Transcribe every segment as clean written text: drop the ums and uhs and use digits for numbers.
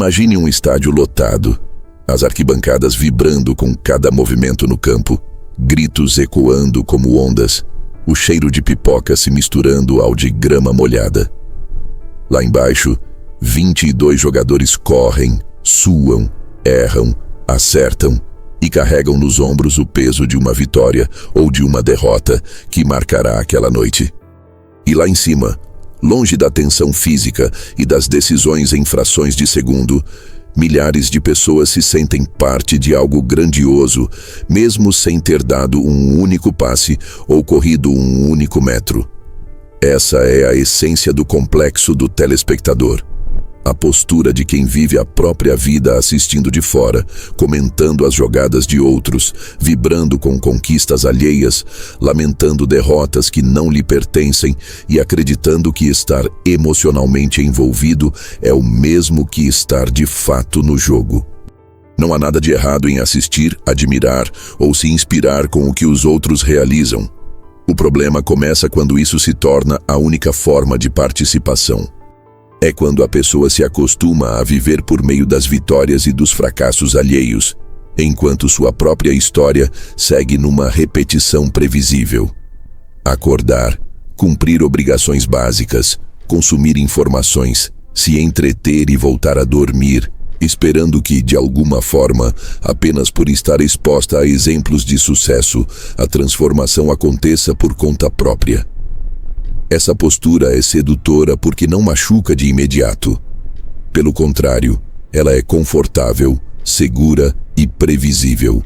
Imagine um estádio lotado, as arquibancadas vibrando com cada movimento no campo, gritos ecoando como ondas, o cheiro de pipoca se misturando ao de grama molhada. Lá embaixo, 22 jogadores correm, suam, erram, acertam e carregam nos ombros o peso de uma vitória ou de uma derrota que marcará aquela noite. E lá em cima, longe da tensão física e das decisões em frações de segundo, milhares de pessoas se sentem parte de algo grandioso, mesmo sem ter dado um único passe ou corrido um único metro. Essa é a essência do complexo do telespectador. A postura de quem vive a própria vida assistindo de fora, comentando as jogadas de outros, vibrando com conquistas alheias, lamentando derrotas que não lhe pertencem e acreditando que estar emocionalmente envolvido é o mesmo que estar de fato no jogo. Não há nada de errado em assistir, admirar ou se inspirar com o que os outros realizam. O problema começa quando isso se torna a única forma de participação. É quando a pessoa se acostuma a viver por meio das vitórias e dos fracassos alheios, enquanto sua própria história segue numa repetição previsível. Acordar, cumprir obrigações básicas, consumir informações, se entreter e voltar a dormir, esperando que, de alguma forma, apenas por estar exposta a exemplos de sucesso, a transformação aconteça por conta própria. Essa postura é sedutora porque não machuca de imediato. Pelo contrário, ela é confortável, segura e previsível.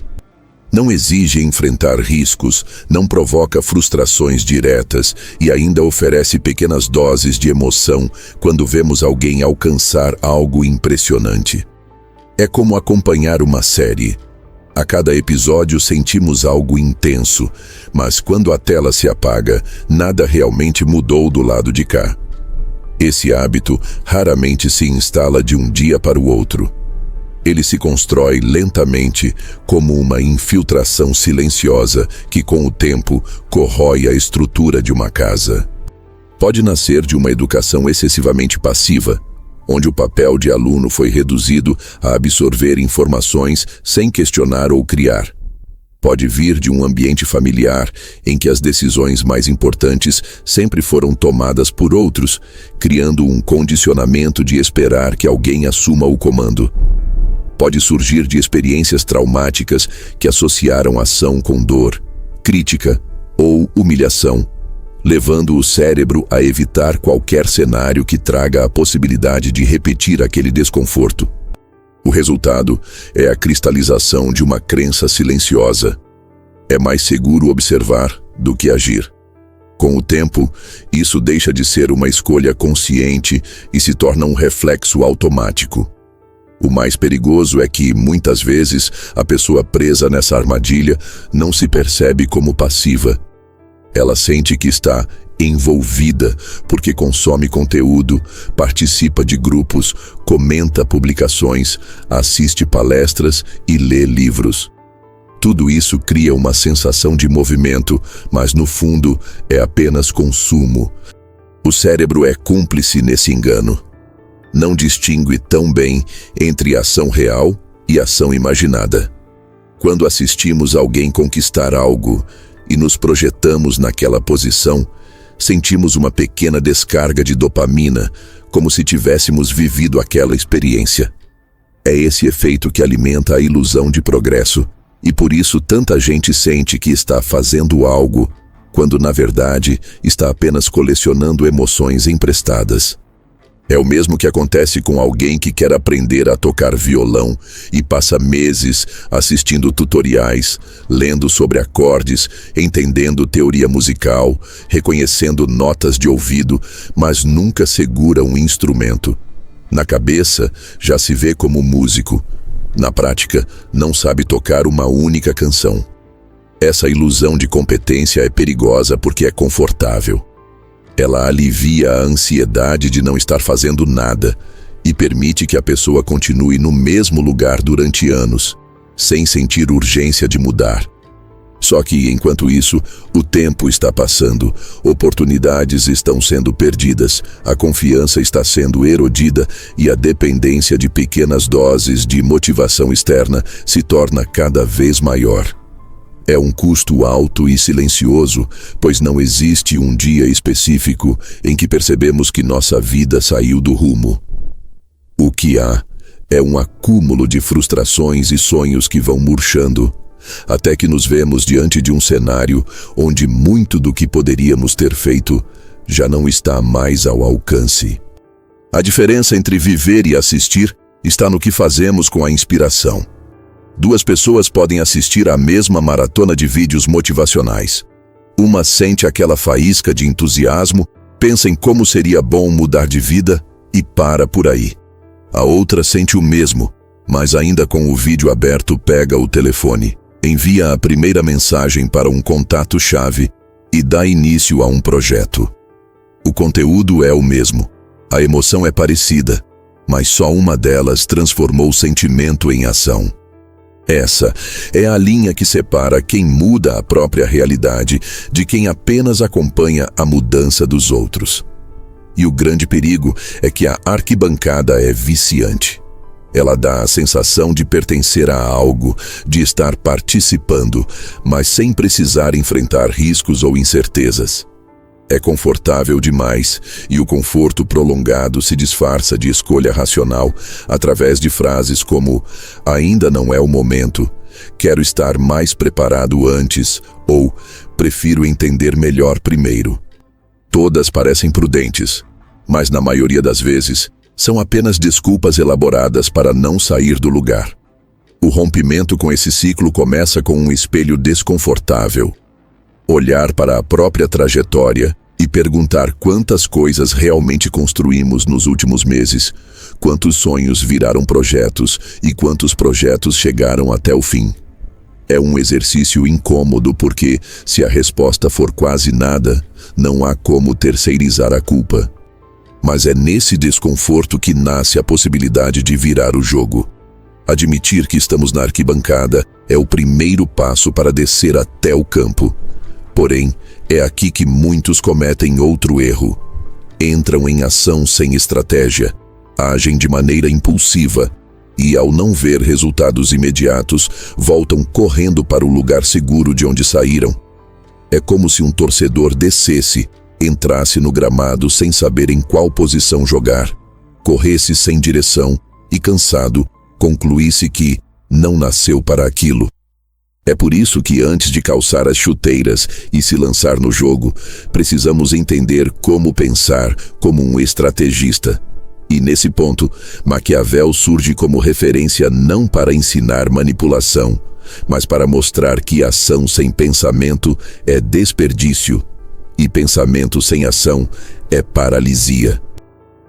Não exige enfrentar riscos, não provoca frustrações diretas e ainda oferece pequenas doses de emoção quando vemos alguém alcançar algo impressionante. É como acompanhar uma série. A cada episódio sentimos algo intenso, mas quando a tela se apaga, nada realmente mudou do lado de cá. Esse hábito raramente se instala de um dia para o outro. Ele se constrói lentamente, como uma infiltração silenciosa que, com o tempo, corrói a estrutura de uma casa. Pode nascer de uma educação excessivamente passiva, onde o papel de aluno foi reduzido a absorver informações sem questionar ou criar. Pode vir de um ambiente familiar em que as decisões mais importantes sempre foram tomadas por outros, criando um condicionamento de esperar que alguém assuma o comando. Pode surgir de experiências traumáticas que associaram ação com dor, crítica ou humilhação, levando o cérebro a evitar qualquer cenário que traga a possibilidade de repetir aquele desconforto. O resultado é a cristalização de uma crença silenciosa. É mais seguro observar do que agir. Com o tempo, isso deixa de ser uma escolha consciente e se torna um reflexo automático. O mais perigoso é que, muitas vezes, a pessoa presa nessa armadilha não se percebe como passiva. Ela sente que está envolvida porque consome conteúdo, participa de grupos, comenta publicações, assiste palestras e lê livros. Tudo isso cria uma sensação de movimento, mas no fundo é apenas consumo. O cérebro é cúmplice nesse engano. Não distingue tão bem entre ação real e ação imaginada. Quando assistimos alguém conquistar algo e nos projetamos naquela posição, sentimos uma pequena descarga de dopamina, como se tivéssemos vivido aquela experiência. É esse efeito que alimenta a ilusão de progresso, e por isso tanta gente sente que está fazendo algo, quando na verdade está apenas colecionando emoções emprestadas. É o mesmo que acontece com alguém que quer aprender a tocar violão e passa meses assistindo tutoriais, lendo sobre acordes, entendendo teoria musical, reconhecendo notas de ouvido, mas nunca segura um instrumento. Na cabeça, já se vê como músico. Na prática, não sabe tocar uma única canção. Essa ilusão de competência é perigosa porque é confortável. Ela alivia a ansiedade de não estar fazendo nada e permite que a pessoa continue no mesmo lugar durante anos, sem sentir urgência de mudar. Só que, enquanto isso, o tempo está passando, oportunidades estão sendo perdidas, a confiança está sendo erodida e a dependência de pequenas doses de motivação externa se torna cada vez maior. É um custo alto e silencioso, pois não existe um dia específico em que percebemos que nossa vida saiu do rumo. O que há é um acúmulo de frustrações e sonhos que vão murchando, até que nos vemos diante de um cenário onde muito do que poderíamos ter feito já não está mais ao alcance. A diferença entre viver e assistir está no que fazemos com a inspiração. Duas pessoas podem assistir à mesma maratona de vídeos motivacionais. Uma sente aquela faísca de entusiasmo, pensa em como seria bom mudar de vida e para por aí. A outra sente o mesmo, mas ainda com o vídeo aberto pega o telefone, envia a primeira mensagem para um contato-chave e dá início a um projeto. O conteúdo é o mesmo, a emoção é parecida, mas só uma delas transformou o sentimento em ação. Essa é a linha que separa quem muda a própria realidade de quem apenas acompanha a mudança dos outros. E o grande perigo é que a arquibancada é viciante. Ela dá a sensação de pertencer a algo, de estar participando, mas sem precisar enfrentar riscos ou incertezas. É confortável demais, e o conforto prolongado se disfarça de escolha racional através de frases como "ainda não é o momento", "quero estar mais preparado antes" ou "prefiro entender melhor primeiro". Todas parecem prudentes, mas na maioria das vezes são apenas desculpas elaboradas para não sair do lugar. O rompimento com esse ciclo começa com um espelho desconfortável. Olhar para a própria trajetória e perguntar quantas coisas realmente construímos nos últimos meses, quantos sonhos viraram projetos e quantos projetos chegaram até o fim. É um exercício incômodo porque, se a resposta for quase nada, não há como terceirizar a culpa. Mas é nesse desconforto que nasce a possibilidade de virar o jogo. Admitir que estamos na arquibancada é o primeiro passo para descer até o campo. Porém, é aqui que muitos cometem outro erro. Entram em ação sem estratégia, agem de maneira impulsiva e, ao não ver resultados imediatos, voltam correndo para o lugar seguro de onde saíram. É como se um torcedor descesse, entrasse no gramado sem saber em qual posição jogar, corresse sem direção e, cansado, concluísse que não nasceu para aquilo. É por isso que, antes de calçar as chuteiras e se lançar no jogo, precisamos entender como pensar como um estrategista. E nesse ponto, Maquiavel surge como referência não para ensinar manipulação, mas para mostrar que ação sem pensamento é desperdício, e pensamento sem ação é paralisia.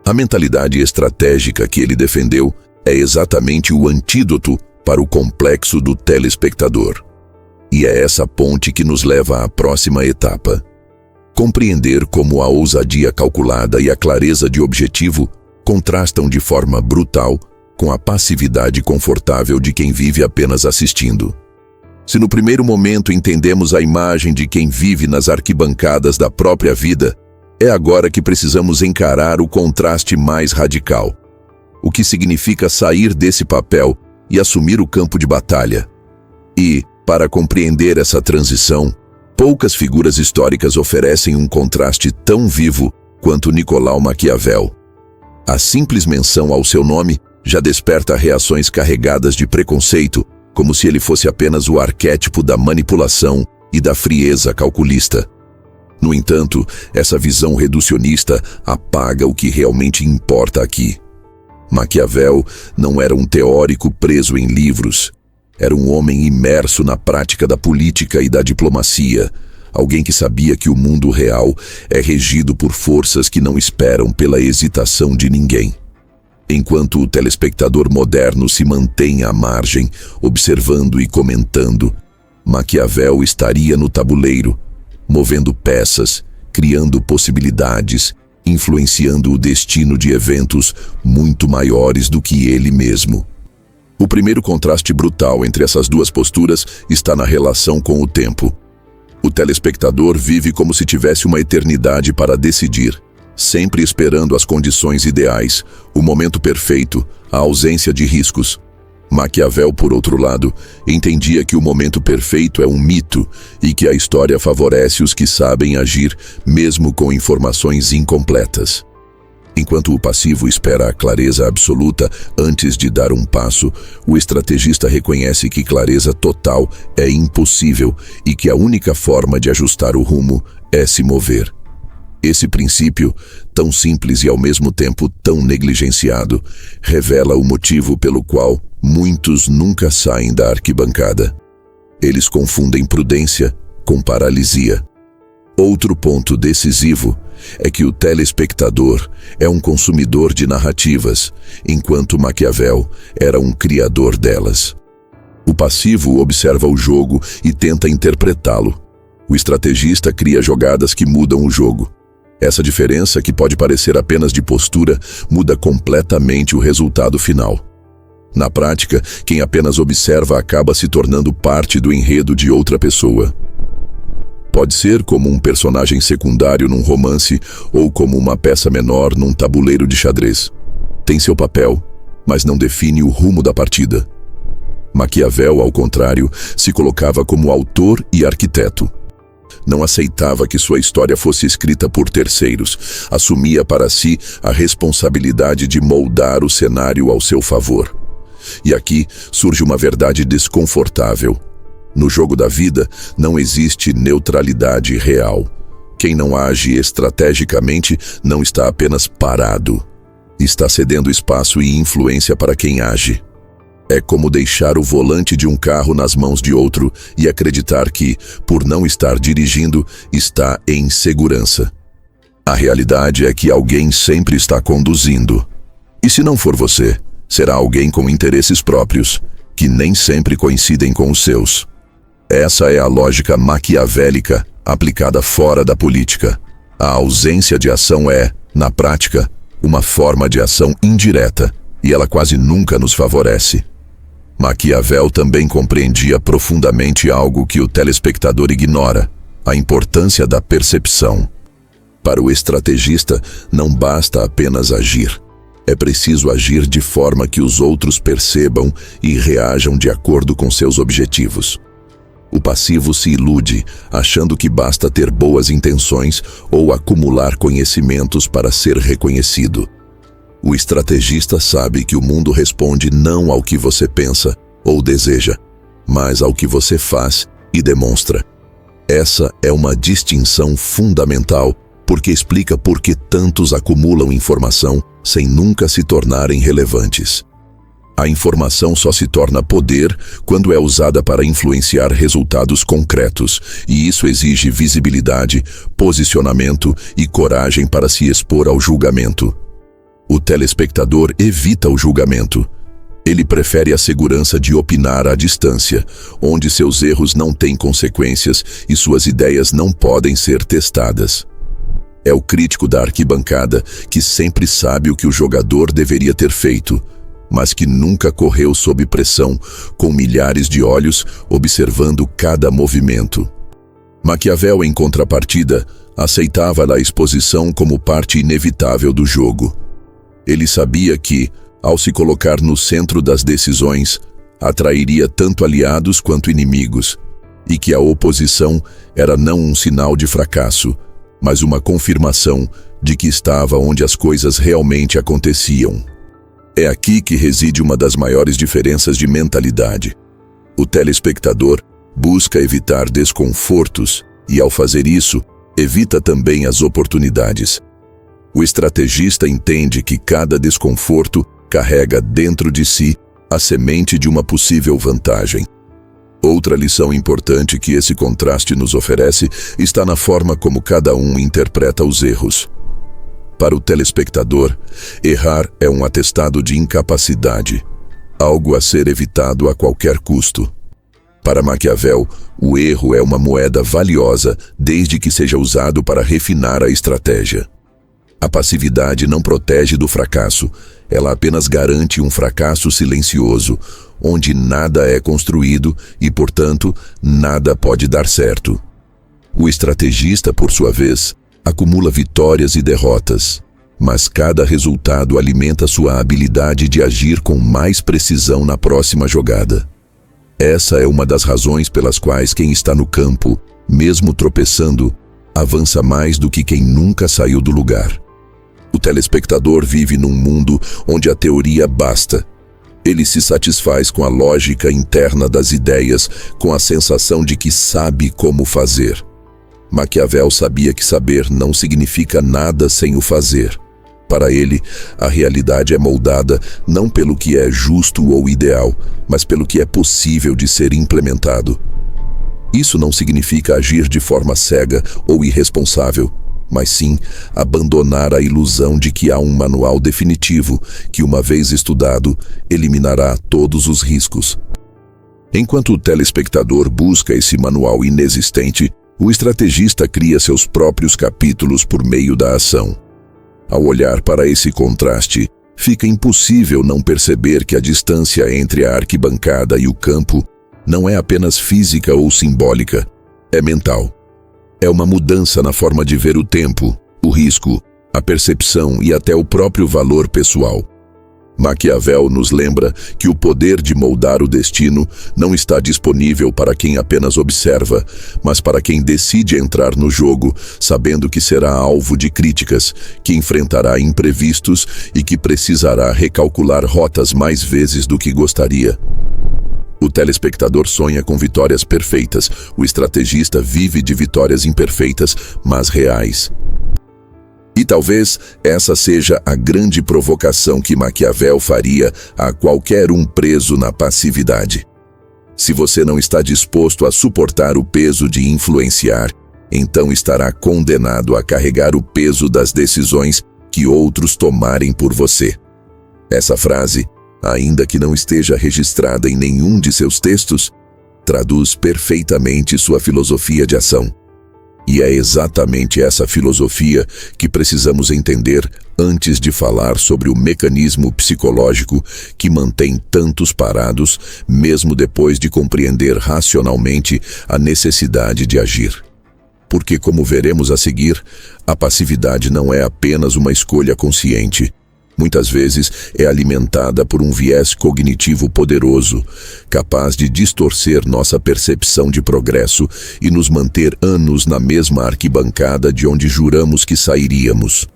A mentalidade estratégica que ele defendeu é exatamente o antídoto para o complexo do telespectador. E é essa ponte que nos leva à próxima etapa. Compreender como a ousadia calculada e a clareza de objetivo contrastam de forma brutal com a passividade confortável de quem vive apenas assistindo. Se no primeiro momento entendemos a imagem de quem vive nas arquibancadas da própria vida, é agora que precisamos encarar o contraste mais radical. O que significa sair desse papel e assumir o campo de batalha. E, para compreender essa transição, poucas figuras históricas oferecem um contraste tão vivo quanto Nicolau Maquiavel. A simples menção ao seu nome já desperta reações carregadas de preconceito, como se ele fosse apenas o arquétipo da manipulação e da frieza calculista. No entanto, essa visão reducionista apaga o que realmente importa aqui. Maquiavel não era um teórico preso em livros. Era um homem imerso na prática da política e da diplomacia, alguém que sabia que o mundo real é regido por forças que não esperam pela hesitação de ninguém. Enquanto o telespectador moderno se mantém à margem, observando e comentando, Maquiavel estaria no tabuleiro, movendo peças, criando possibilidades, influenciando o destino de eventos muito maiores do que ele mesmo. O primeiro contraste brutal entre essas duas posturas está na relação com o tempo. O telespectador vive como se tivesse uma eternidade para decidir, sempre esperando as condições ideais, o momento perfeito, a ausência de riscos. Maquiavel, por outro lado, entendia que o momento perfeito é um mito e que a história favorece os que sabem agir, mesmo com informações incompletas. Enquanto o passivo espera a clareza absoluta antes de dar um passo, o estrategista reconhece que clareza total é impossível e que a única forma de ajustar o rumo é se mover. Esse princípio, tão simples e ao mesmo tempo tão negligenciado, revela o motivo pelo qual muitos nunca saem da arquibancada. Eles confundem prudência com paralisia. Outro ponto decisivo é que o telespectador é um consumidor de narrativas, enquanto Maquiavel era um criador delas. O passivo observa o jogo e tenta interpretá-lo. O estrategista cria jogadas que mudam o jogo. Essa diferença, que pode parecer apenas de postura, muda completamente o resultado final. Na prática, quem apenas observa acaba se tornando parte do enredo de outra pessoa. Pode ser como um personagem secundário num romance ou como uma peça menor num tabuleiro de xadrez. Tem seu papel, mas não define o rumo da partida. Maquiavel, ao contrário, se colocava como autor e arquiteto. Não aceitava que sua história fosse escrita por terceiros. Assumia para si a responsabilidade de moldar o cenário ao seu favor. E aqui surge uma verdade desconfortável. No jogo da vida, não existe neutralidade real. Quem não age estrategicamente não está apenas parado. Está cedendo espaço e influência para quem age. É como deixar o volante de um carro nas mãos de outro e acreditar que, por não estar dirigindo, está em segurança. A realidade é que alguém sempre está conduzindo. E se não for você, será alguém com interesses próprios, que nem sempre coincidem com os seus. Essa é a lógica maquiavélica aplicada fora da política. A ausência de ação é, na prática, uma forma de ação indireta, e ela quase nunca nos favorece. Maquiavel também compreendia profundamente algo que o telespectador ignora: a importância da percepção. Para o estrategista, não basta apenas agir. É preciso agir de forma que os outros percebam e reajam de acordo com seus objetivos. O passivo se ilude, achando que basta ter boas intenções ou acumular conhecimentos para ser reconhecido. O estrategista sabe que o mundo responde não ao que você pensa ou deseja, mas ao que você faz e demonstra. Essa é uma distinção fundamental, porque explica por que tantos acumulam informação sem nunca se tornarem relevantes. A informação só se torna poder quando é usada para influenciar resultados concretos, e isso exige visibilidade, posicionamento e coragem para se expor ao julgamento. O telespectador evita o julgamento. Ele prefere a segurança de opinar à distância, onde seus erros não têm consequências e suas ideias não podem ser testadas. É o crítico da arquibancada que sempre sabe o que o jogador deveria ter feito, mas que nunca correu sob pressão, com milhares de olhos observando cada movimento. Maquiavel, em contrapartida, aceitava a exposição como parte inevitável do jogo. Ele sabia que, ao se colocar no centro das decisões, atrairia tanto aliados quanto inimigos, e que a oposição era não um sinal de fracasso, mas uma confirmação de que estava onde as coisas realmente aconteciam. É aqui que reside uma das maiores diferenças de mentalidade. O telespectador busca evitar desconfortos e, ao fazer isso, evita também as oportunidades. O estrategista entende que cada desconforto carrega dentro de si a semente de uma possível vantagem. Outra lição importante que esse contraste nos oferece está na forma como cada um interpreta os erros. Para o telespectador, errar é um atestado de incapacidade, algo a ser evitado a qualquer custo. Para Maquiavel, o erro é uma moeda valiosa desde que seja usado para refinar a estratégia. A passividade não protege do fracasso, ela apenas garante um fracasso silencioso, onde nada é construído e, portanto, nada pode dar certo. O estrategista, por sua vez, acumula vitórias e derrotas, mas cada resultado alimenta sua habilidade de agir com mais precisão na próxima jogada. Essa é uma das razões pelas quais quem está no campo, mesmo tropeçando, avança mais do que quem nunca saiu do lugar. O telespectador vive num mundo onde a teoria basta. Ele se satisfaz com a lógica interna das ideias, com a sensação de que sabe como fazer. Maquiavel sabia que saber não significa nada sem o fazer. Para ele, a realidade é moldada não pelo que é justo ou ideal, mas pelo que é possível de ser implementado. Isso não significa agir de forma cega ou irresponsável, mas sim abandonar a ilusão de que há um manual definitivo que, uma vez estudado, eliminará todos os riscos. Enquanto o telespectador busca esse manual inexistente, o estrategista cria seus próprios capítulos por meio da ação. Ao olhar para esse contraste, fica impossível não perceber que a distância entre a arquibancada e o campo não é apenas física ou simbólica, é mental. É uma mudança na forma de ver o tempo, o risco, a percepção e até o próprio valor pessoal. Maquiavel nos lembra que o poder de moldar o destino não está disponível para quem apenas observa, mas para quem decide entrar no jogo, sabendo que será alvo de críticas, que enfrentará imprevistos e que precisará recalcular rotas mais vezes do que gostaria. O telespectador sonha com vitórias perfeitas, o estrategista vive de vitórias imperfeitas, mas reais. E talvez essa seja a grande provocação que Maquiavel faria a qualquer um preso na passividade. Se você não está disposto a suportar o peso de influenciar, então estará condenado a carregar o peso das decisões que outros tomarem por você. Essa frase, ainda que não esteja registrada em nenhum de seus textos, traduz perfeitamente sua filosofia de ação. E é exatamente essa filosofia que precisamos entender antes de falar sobre o mecanismo psicológico que mantém tantos parados, mesmo depois de compreender racionalmente a necessidade de agir. Porque, como veremos a seguir, a passividade não é apenas uma escolha consciente. Muitas vezes é alimentada por um viés cognitivo poderoso, capaz de distorcer nossa percepção de progresso e nos manter anos na mesma arquibancada de onde juramos que sairíamos.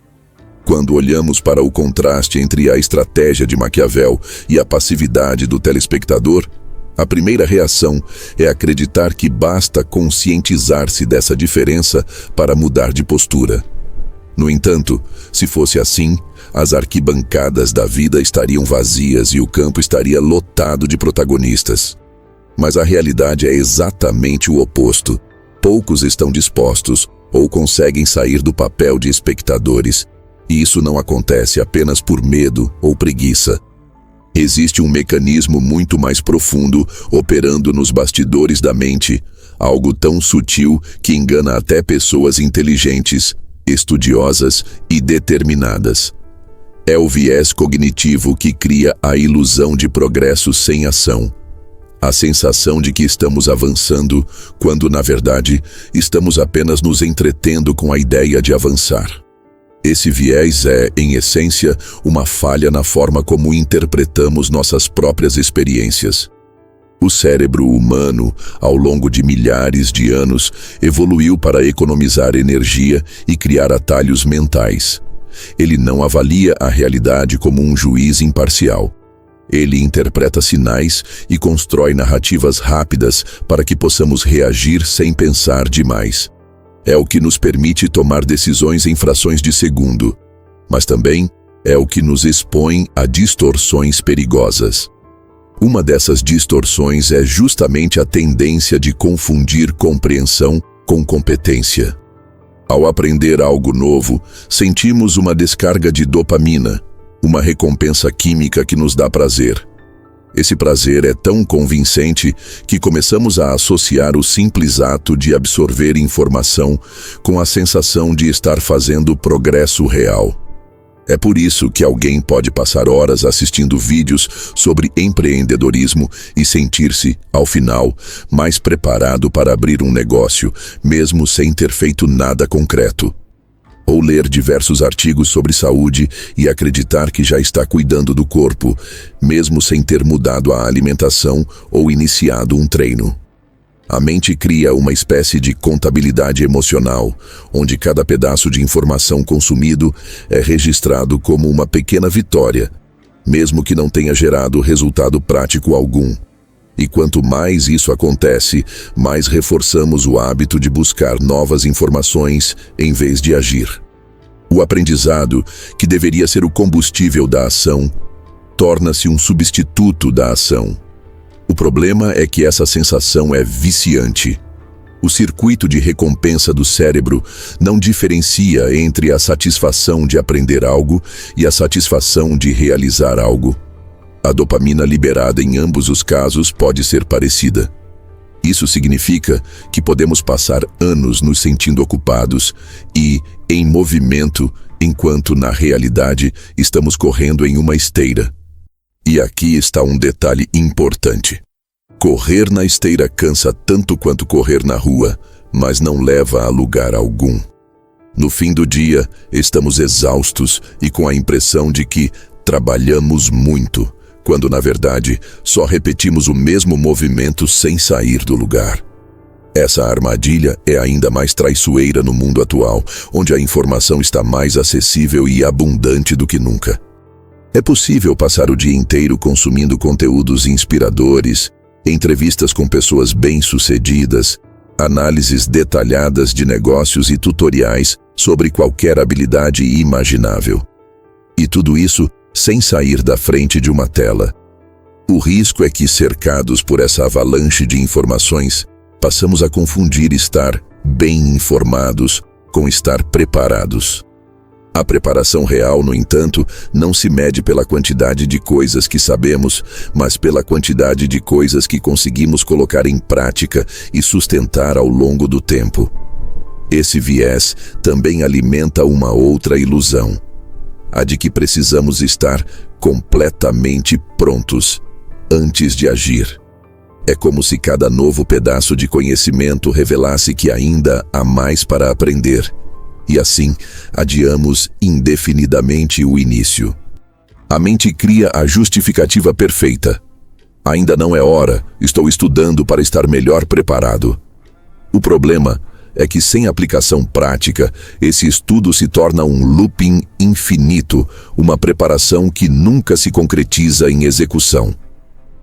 Quando olhamos para o contraste entre a estratégia de Maquiavel e a passividade do telespectador, a primeira reação é acreditar que basta conscientizar-se dessa diferença para mudar de postura. No entanto, se fosse assim, as arquibancadas da vida estariam vazias e o campo estaria lotado de protagonistas. Mas a realidade é exatamente o oposto. Poucos estão dispostos ou conseguem sair do papel de espectadores, e isso não acontece apenas por medo ou preguiça. Existe um mecanismo muito mais profundo operando nos bastidores da mente, algo tão sutil que engana até pessoas inteligentes, estudiosas e determinadas. É o viés cognitivo que cria a ilusão de progresso sem ação. A sensação de que estamos avançando, quando, na verdade, estamos apenas nos entretendo com a ideia de avançar. Esse viés é, em essência, uma falha na forma como interpretamos nossas próprias experiências. O cérebro humano, ao longo de milhares de anos, evoluiu para economizar energia e criar atalhos mentais. Ele não avalia a realidade como um juiz imparcial. Ele interpreta sinais e constrói narrativas rápidas para que possamos reagir sem pensar demais. É o que nos permite tomar decisões em frações de segundo, mas também é o que nos expõe a distorções perigosas. Uma dessas distorções é justamente a tendência de confundir compreensão com competência. Ao aprender algo novo, sentimos uma descarga de dopamina, uma recompensa química que nos dá prazer. Esse prazer é tão convincente que começamos a associar o simples ato de absorver informação com a sensação de estar fazendo progresso real. É por isso que alguém pode passar horas assistindo vídeos sobre empreendedorismo e sentir-se, ao final, mais preparado para abrir um negócio, mesmo sem ter feito nada concreto. Ou ler diversos artigos sobre saúde e acreditar que já está cuidando do corpo, mesmo sem ter mudado a alimentação ou iniciado um treino. A mente cria uma espécie de contabilidade emocional, onde cada pedaço de informação consumido é registrado como uma pequena vitória, mesmo que não tenha gerado resultado prático algum. E quanto mais isso acontece, mais reforçamos o hábito de buscar novas informações em vez de agir. O aprendizado, que deveria ser o combustível da ação, torna-se um substituto da ação. O problema é que essa sensação é viciante. O circuito de recompensa do cérebro não diferencia entre a satisfação de aprender algo e a satisfação de realizar algo. A dopamina liberada em ambos os casos pode ser parecida. Isso significa que podemos passar anos nos sentindo ocupados e em movimento, enquanto na realidade estamos correndo em uma esteira. E aqui está um detalhe importante. Correr na esteira cansa tanto quanto correr na rua, mas não leva a lugar algum. No fim do dia, estamos exaustos e com a impressão de que trabalhamos muito, quando na verdade só repetimos o mesmo movimento sem sair do lugar. Essa armadilha é ainda mais traiçoeira no mundo atual, onde a informação está mais acessível e abundante do que nunca. É possível passar o dia inteiro consumindo conteúdos inspiradores, entrevistas com pessoas bem-sucedidas, análises detalhadas de negócios e tutoriais sobre qualquer habilidade imaginável. E tudo isso sem sair da frente de uma tela. O risco é que, cercados por essa avalanche de informações, passamos a confundir estar bem informados com estar preparados. A preparação real, no entanto, não se mede pela quantidade de coisas que sabemos, mas pela quantidade de coisas que conseguimos colocar em prática e sustentar ao longo do tempo. Esse viés também alimenta uma outra ilusão, a de que precisamos estar completamente prontos antes de agir. É como se cada novo pedaço de conhecimento revelasse que ainda há mais para aprender. E assim, adiamos indefinidamente o início. A mente cria a justificativa perfeita. Ainda não é hora, estou estudando para estar melhor preparado. O problema é que sem aplicação prática, esse estudo se torna um looping infinito, uma preparação que nunca se concretiza em execução.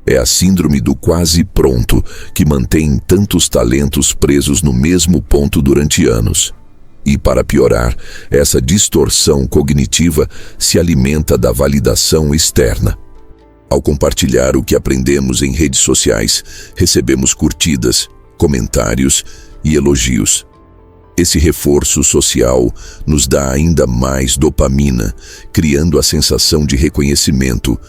É a síndrome do quase pronto que mantém tantos talentos presos no mesmo ponto durante anos. E, para piorar, essa distorção cognitiva se alimenta da validação externa. Ao compartilhar o que aprendemos em redes sociais, recebemos curtidas, comentários e elogios. Esse reforço social nos dá ainda mais dopamina, criando a sensação de reconhecimento,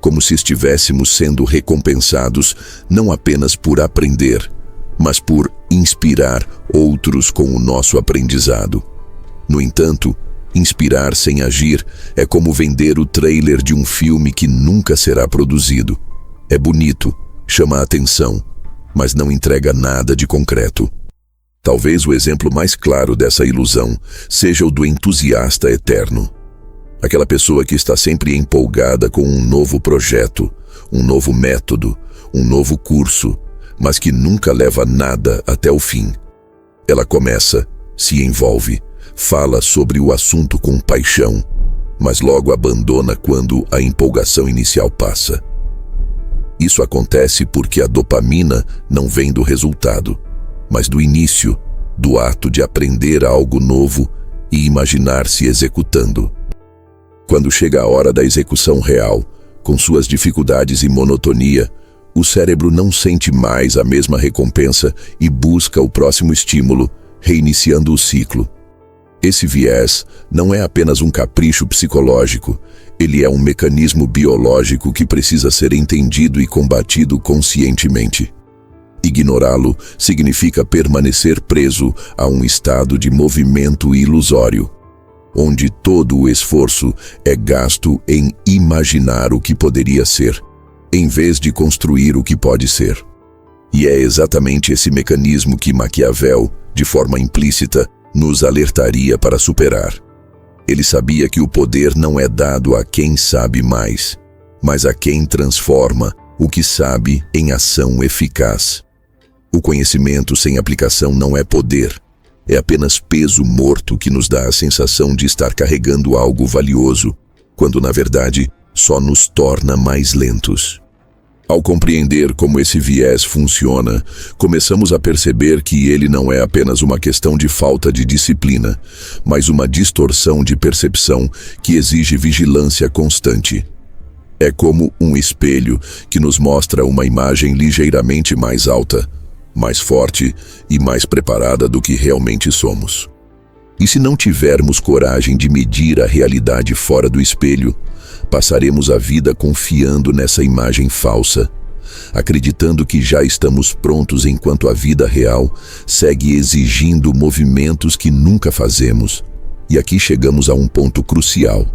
como se estivéssemos sendo recompensados não apenas por aprender, mas por inspirar outros com o nosso aprendizado. No entanto, inspirar sem agir é como vender o trailer de um filme que nunca será produzido. É bonito, chama a atenção, mas não entrega nada de concreto. Talvez o exemplo mais claro dessa ilusão seja o do entusiasta eterno. Aquela pessoa que está sempre empolgada com um novo projeto, um novo método, um novo curso, mas que nunca leva nada até o fim. Ela começa, se envolve, fala sobre o assunto com paixão, mas logo abandona quando a empolgação inicial passa. Isso acontece porque a dopamina não vem do resultado, mas do início, do ato de aprender algo novo e imaginar-se executando. Quando chega a hora da execução real, com suas dificuldades e monotonia, o cérebro não sente mais a mesma recompensa e busca o próximo estímulo, reiniciando o ciclo. Esse viés não é apenas um capricho psicológico, Ele é um mecanismo biológico que precisa ser entendido e combatido conscientemente. Ignorá-lo significa permanecer preso a um estado de movimento ilusório, onde todo o esforço é gasto em imaginar o que poderia ser, em vez de construir o que pode ser. E é exatamente esse mecanismo que Maquiavel, de forma implícita, nos alertaria para superar. Ele sabia que o poder não é dado a quem sabe mais, mas a quem transforma o que sabe em ação eficaz. O conhecimento sem aplicação não é poder, é apenas peso morto que nos dá a sensação de estar carregando algo valioso, quando na verdade só nos torna mais lentos. Ao compreender como esse viés funciona, começamos a perceber que ele não é apenas uma questão de falta de disciplina, mas uma distorção de percepção que exige vigilância constante. É como um espelho que nos mostra uma imagem ligeiramente mais alta, mais forte e mais preparada do que realmente somos. E se não tivermos coragem de medir a realidade fora do espelho, passaremos a vida confiando nessa imagem falsa, acreditando que já estamos prontos enquanto a vida real segue exigindo movimentos que nunca fazemos. E aqui chegamos a um ponto crucial.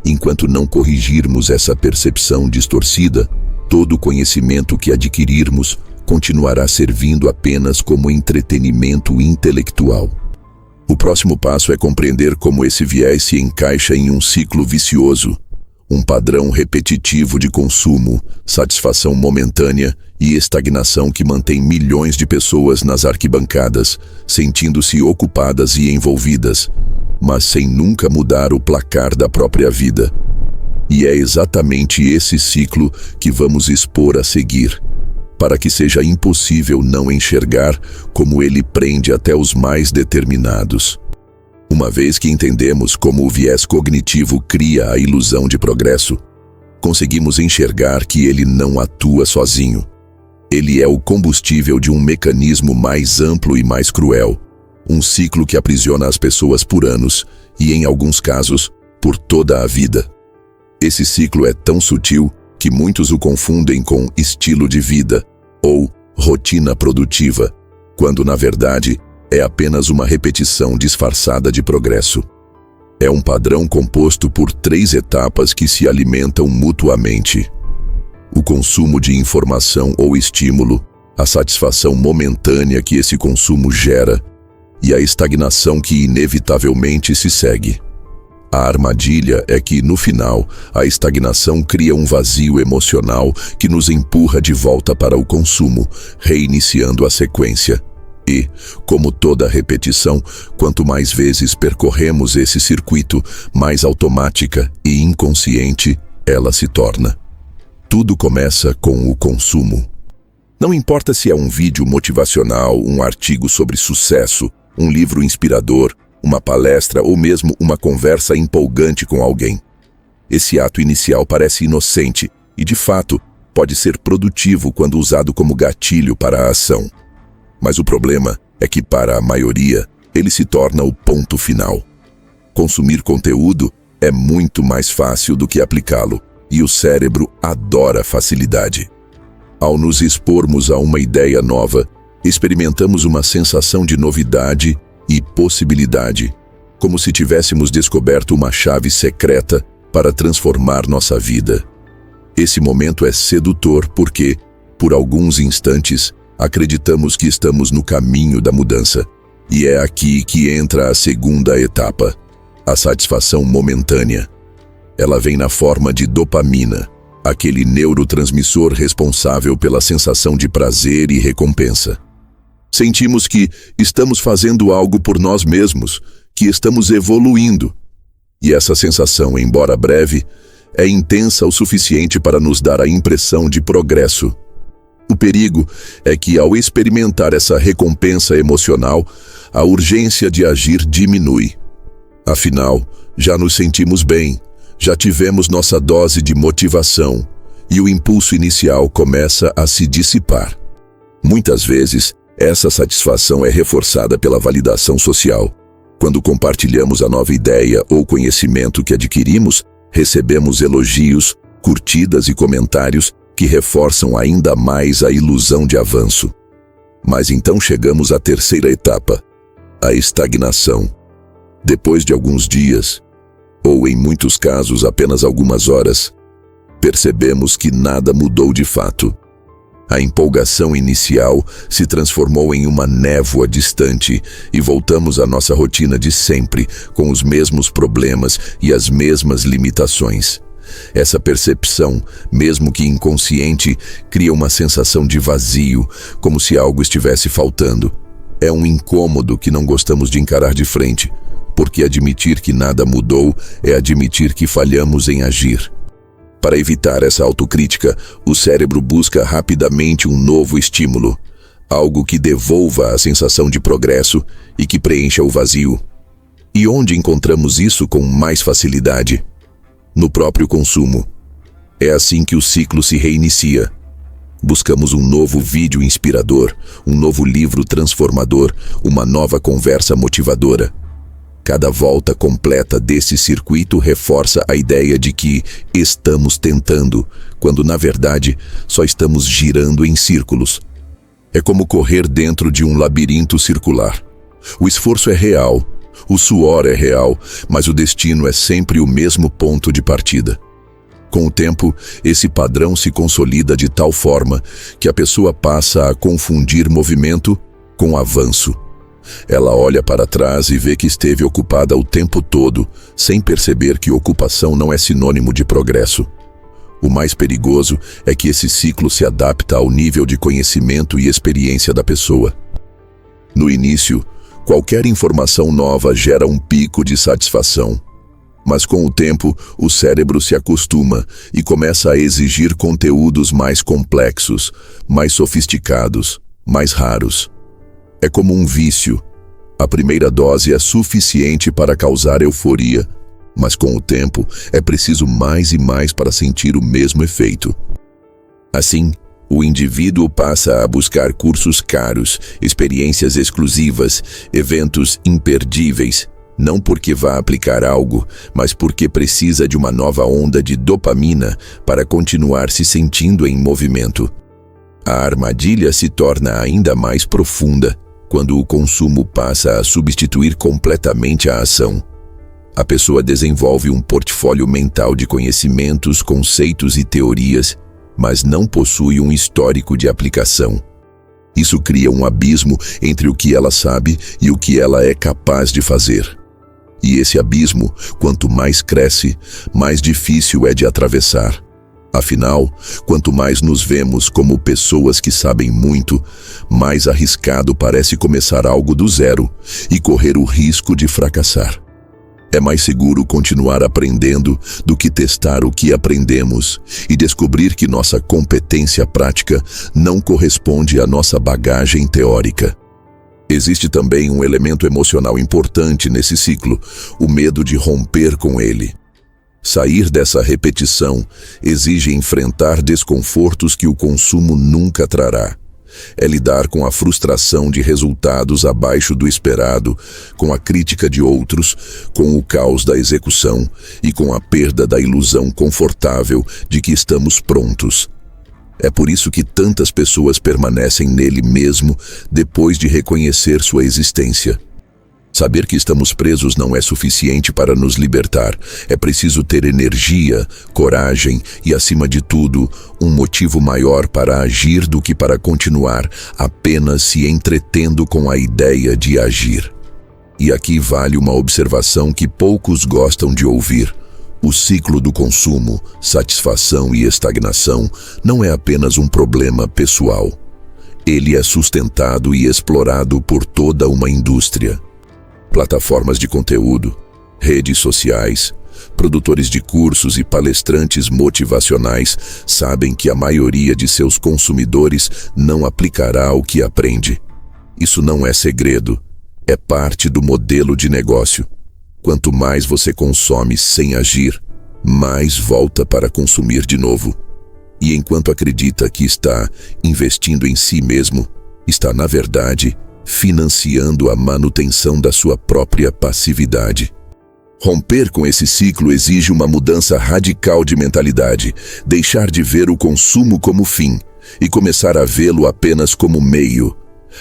Enquanto não corrigirmos essa percepção distorcida, todo o conhecimento que adquirirmos continuará servindo apenas como entretenimento intelectual. O próximo passo é compreender como esse viés se encaixa em um ciclo vicioso, um padrão repetitivo de consumo, satisfação momentânea e estagnação que mantém milhões de pessoas nas arquibancadas, sentindo-se ocupadas e envolvidas, mas sem nunca mudar o placar da própria vida. E é exatamente esse ciclo que vamos expor a seguir, para que seja impossível não enxergar como ele prende até os mais determinados. Uma vez que entendemos como o viés cognitivo cria a ilusão de progresso, conseguimos enxergar que ele não atua sozinho. Ele é o combustível de um mecanismo mais amplo e mais cruel, um ciclo que aprisiona as pessoas por anos e, em alguns casos, por toda a vida. Esse ciclo é tão sutil que muitos o confundem com estilo de vida ou rotina produtiva, quando na verdade é apenas uma repetição disfarçada de progresso. É um padrão composto por 3 etapas que se alimentam mutuamente: o consumo de informação ou estímulo, a satisfação momentânea que esse consumo gera e a estagnação que inevitavelmente se segue. A armadilha é que, no final, a estagnação cria um vazio emocional que nos empurra de volta para o consumo, reiniciando a sequência. E, como toda repetição, quanto mais vezes percorremos esse circuito, mais automática e inconsciente ela se torna. Tudo começa com o consumo. Não importa se é um vídeo motivacional, um artigo sobre sucesso, um livro inspirador, uma palestra ou mesmo uma conversa empolgante com alguém. Esse ato inicial parece inocente e, de fato, pode ser produtivo quando usado como gatilho para a ação. Mas o problema é que, para a maioria, ele se torna o ponto final. Consumir conteúdo é muito mais fácil do que aplicá-lo, e o cérebro adora facilidade. Ao nos expormos a uma ideia nova, experimentamos uma sensação de novidade e possibilidade, como se tivéssemos descoberto uma chave secreta para transformar nossa vida. Esse momento é sedutor porque, por alguns instantes, acreditamos que estamos no caminho da mudança. E é aqui que entra a segunda etapa, a satisfação momentânea. Ela vem na forma de dopamina, aquele neurotransmissor responsável pela sensação de prazer e recompensa. Sentimos que estamos fazendo algo por nós mesmos, que estamos evoluindo. E essa sensação, embora breve, é intensa o suficiente para nos dar a impressão de progresso. O perigo é que, ao experimentar essa recompensa emocional, a urgência de agir diminui. Afinal, já nos sentimos bem, já tivemos nossa dose de motivação, e o impulso inicial começa a se dissipar. Muitas vezes, essa satisfação é reforçada pela validação social. Quando compartilhamos a nova ideia ou conhecimento que adquirimos, Recebemos elogios, curtidas e comentários que reforçam ainda mais a ilusão de avanço. Mas então chegamos à terceira etapa, a estagnação. Depois de alguns dias, ou em muitos casos apenas algumas horas, percebemos que nada mudou de fato. A empolgação inicial se transformou em uma névoa distante e voltamos à nossa rotina de sempre, com os mesmos problemas e as mesmas limitações. Essa percepção, mesmo que inconsciente, cria uma sensação de vazio, como se algo estivesse faltando. É um incômodo que não gostamos de encarar de frente, porque admitir que nada mudou é admitir que falhamos em agir. Para evitar essa autocrítica, o cérebro busca rapidamente um novo estímulo, algo que devolva a sensação de progresso e que preencha o vazio. E onde encontramos isso com mais facilidade? No próprio consumo. É assim que o ciclo se reinicia. Buscamos um novo vídeo inspirador, um novo livro transformador, uma nova conversa motivadora. Cada volta completa desse circuito reforça a ideia de que estamos tentando, quando na verdade só estamos girando em círculos. É como correr dentro de um labirinto circular. O esforço é real, o suor é real, mas o destino é sempre o mesmo ponto de partida. Com o tempo, esse padrão se consolida de tal forma que a pessoa passa a confundir movimento com avanço. Ela olha para trás e vê que esteve ocupada o tempo todo, sem perceber que ocupação não é sinônimo de progresso. O mais perigoso é que esse ciclo se adapta ao nível de conhecimento e experiência da pessoa. No início, qualquer informação nova gera um pico de satisfação. Mas com o tempo, o cérebro se acostuma e começa a exigir conteúdos mais complexos, mais sofisticados, mais raros. É como um vício. A primeira dose é suficiente para causar euforia, mas com o tempo é preciso mais e mais para sentir o mesmo efeito. Assim, o indivíduo passa a buscar cursos caros, experiências exclusivas, eventos imperdíveis, não porque vá aplicar algo, mas porque precisa de uma nova onda de dopamina para continuar se sentindo em movimento. A armadilha se torna ainda mais profunda quando o consumo passa a substituir completamente a ação. A pessoa desenvolve um portfólio mental de conhecimentos, conceitos e teorias, mas não possui um histórico de aplicação. Isso cria um abismo entre o que ela sabe e o que ela é capaz de fazer. E esse abismo, quanto mais cresce, mais difícil é de atravessar. Afinal, quanto mais nos vemos como pessoas que sabem muito, mais arriscado parece começar algo do zero e correr o risco de fracassar. É mais seguro continuar aprendendo do que testar o que aprendemos e descobrir que nossa competência prática não corresponde à nossa bagagem teórica. Existe também um elemento emocional importante nesse ciclo, o medo de romper com ele. Sair dessa repetição exige enfrentar desconfortos que o consumo nunca trará. É lidar com a frustração de resultados abaixo do esperado, com a crítica de outros, com o caos da execução e com a perda da ilusão confortável de que estamos prontos. É por isso que tantas pessoas permanecem nele mesmo depois de reconhecer sua existência. Saber que estamos presos não é suficiente para nos libertar. É preciso ter energia, coragem e, acima de tudo, um motivo maior para agir do que para continuar apenas se entretendo com a ideia de agir. E aqui vale uma observação que poucos gostam de ouvir. O ciclo do consumo, satisfação e estagnação não é apenas um problema pessoal. Ele é sustentado e explorado por toda uma indústria. Plataformas de conteúdo, redes sociais, produtores de cursos e palestrantes motivacionais sabem que a maioria de seus consumidores não aplicará o que aprende. Isso não é segredo, é parte do modelo de negócio. Quanto mais você consome sem agir, mais volta para consumir de novo. E enquanto acredita que está investindo em si mesmo, está, na verdade, financiando a manutenção da sua própria passividade. Romper com esse ciclo exige uma mudança radical de mentalidade, deixar de ver o consumo como fim e começar a vê-lo apenas como meio.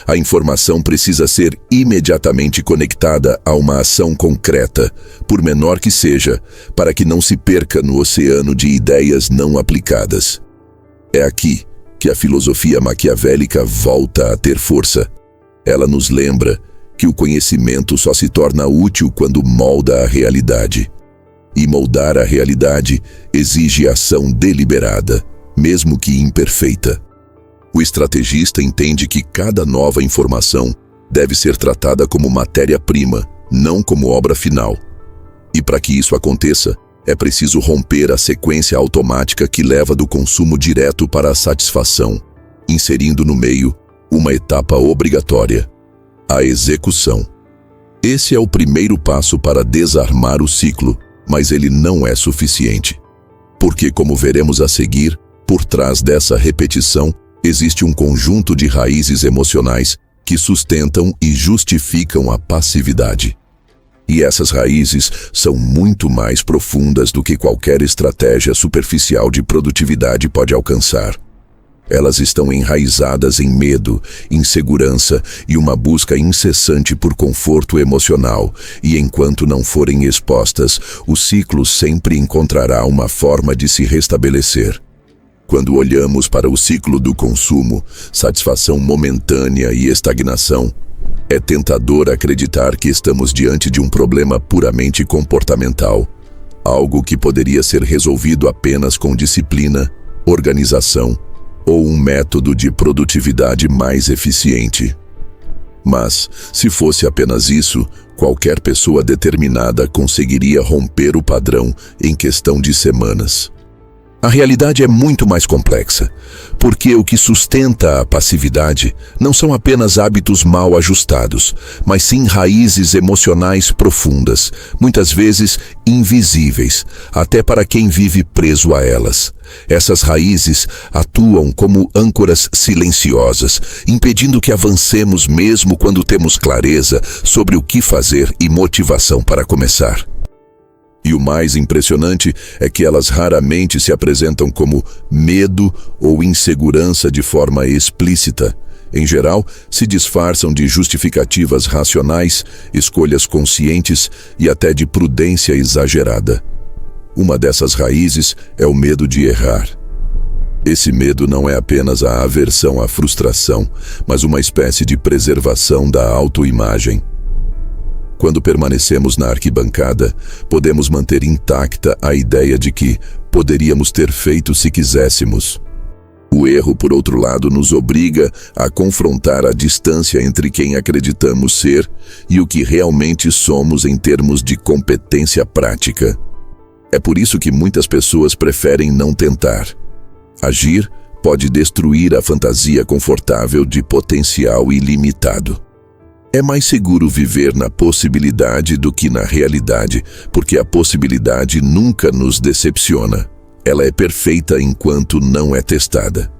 A informação precisa ser imediatamente conectada a uma ação concreta, por menor que seja, para que não se perca no oceano de ideias não aplicadas. É aqui que a filosofia maquiavélica volta a ter força. Ela nos lembra que o conhecimento só se torna útil quando molda a realidade. E moldar a realidade exige ação deliberada, mesmo que imperfeita. O estrategista entende que cada nova informação deve ser tratada como matéria-prima, não como obra final. E para que isso aconteça, é preciso romper a sequência automática que leva do consumo direto para a satisfação, inserindo no meio uma etapa obrigatória: a execução. Esse é o primeiro passo para desarmar o ciclo, mas ele não é suficiente. Porque, como veremos a seguir, por trás dessa repetição, existe um conjunto de raízes emocionais que sustentam e justificam a passividade. E essas raízes são muito mais profundas do que qualquer estratégia superficial de produtividade pode alcançar. Elas estão enraizadas em medo, insegurança e uma busca incessante por conforto emocional, e enquanto não forem expostas, o ciclo sempre encontrará uma forma de se restabelecer. Quando olhamos para o ciclo do consumo, satisfação momentânea e estagnação, é tentador acreditar que estamos diante de um problema puramente comportamental, algo que poderia ser resolvido apenas com disciplina, organização ou um método de produtividade mais eficiente. Mas, se fosse apenas isso, qualquer pessoa determinada conseguiria romper o padrão em questão de semanas. A realidade é muito mais complexa, porque o que sustenta a passividade não são apenas hábitos mal ajustados, mas sim raízes emocionais profundas, muitas vezes invisíveis, até para quem vive preso a elas. Essas raízes atuam como âncoras silenciosas, impedindo que avancemos mesmo quando temos clareza sobre o que fazer e motivação para começar. E o mais impressionante é que elas raramente se apresentam como medo ou insegurança de forma explícita. Em geral, se disfarçam de justificativas racionais, escolhas conscientes e até de prudência exagerada. Uma dessas raízes é o medo de errar. Esse medo não é apenas a aversão à frustração, mas uma espécie de preservação da autoimagem. Quando permanecemos na arquibancada, podemos manter intacta a ideia de que poderíamos ter feito se quiséssemos. O erro, por outro lado, nos obriga a confrontar a distância entre quem acreditamos ser e o que realmente somos em termos de competência prática. É por isso que muitas pessoas preferem não tentar. Agir pode destruir a fantasia confortável de potencial ilimitado. É mais seguro viver na possibilidade do que na realidade, porque a possibilidade nunca nos decepciona. Ela é perfeita enquanto não é testada.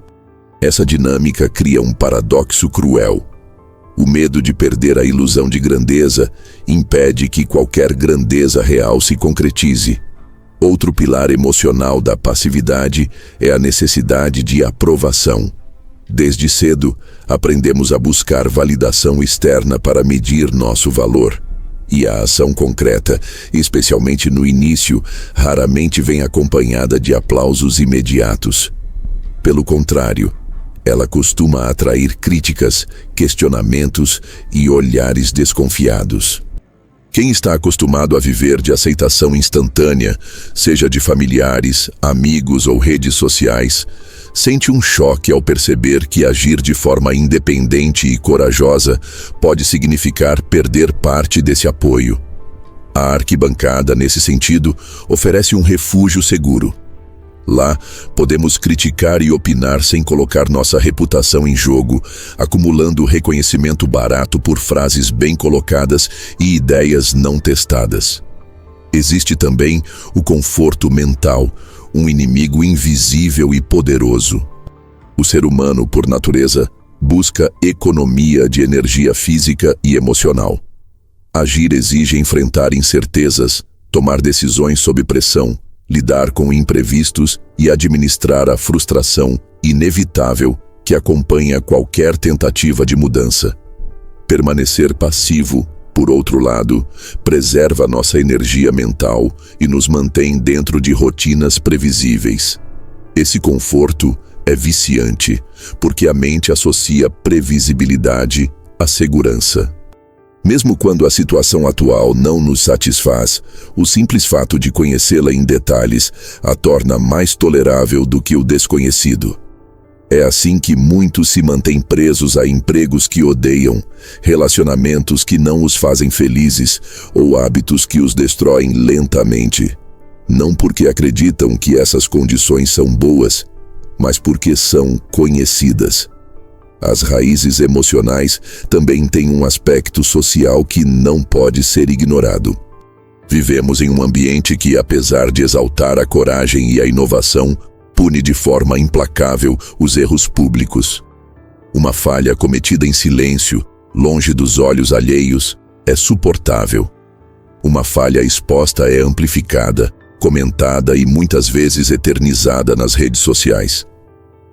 Essa dinâmica cria um paradoxo cruel. O medo de perder a ilusão de grandeza impede que qualquer grandeza real se concretize. Outro pilar emocional da passividade é a necessidade de aprovação. Desde cedo, aprendemos a buscar validação externa para medir nosso valor. E a ação concreta, especialmente no início, raramente vem acompanhada de aplausos imediatos. Pelo contrário, ela costuma atrair críticas, questionamentos e olhares desconfiados. Quem está acostumado a viver de aceitação instantânea, seja de familiares, amigos ou redes sociais, sente um choque ao perceber que agir de forma independente e corajosa pode significar perder parte desse apoio. A arquibancada, nesse sentido, oferece um refúgio seguro. Lá, podemos criticar e opinar sem colocar nossa reputação em jogo, acumulando reconhecimento barato por frases bem colocadas e ideias não testadas. Existe também o conforto mental, um inimigo invisível e poderoso. O ser humano, por natureza, busca economia de energia física e emocional. Agir exige enfrentar incertezas, tomar decisões sob pressão, lidar com imprevistos e administrar a frustração inevitável que acompanha qualquer tentativa de mudança. Permanecer passivo, por outro lado, preserva nossa energia mental e nos mantém dentro de rotinas previsíveis. Esse conforto é viciante, porque a mente associa previsibilidade à segurança. Mesmo quando a situação atual não nos satisfaz, o simples fato de conhecê-la em detalhes a torna mais tolerável do que o desconhecido. É assim que muitos se mantêm presos a empregos que odeiam, relacionamentos que não os fazem felizes ou hábitos que os destroem lentamente. Não porque acreditam que essas condições são boas, mas porque são conhecidas. As raízes emocionais também têm um aspecto social que não pode ser ignorado. Vivemos em um ambiente que, apesar de exaltar a coragem e a inovação, pune de forma implacável os erros públicos. Uma falha cometida em silêncio, longe dos olhos alheios, é suportável. Uma falha exposta é amplificada, comentada e muitas vezes eternizada nas redes sociais.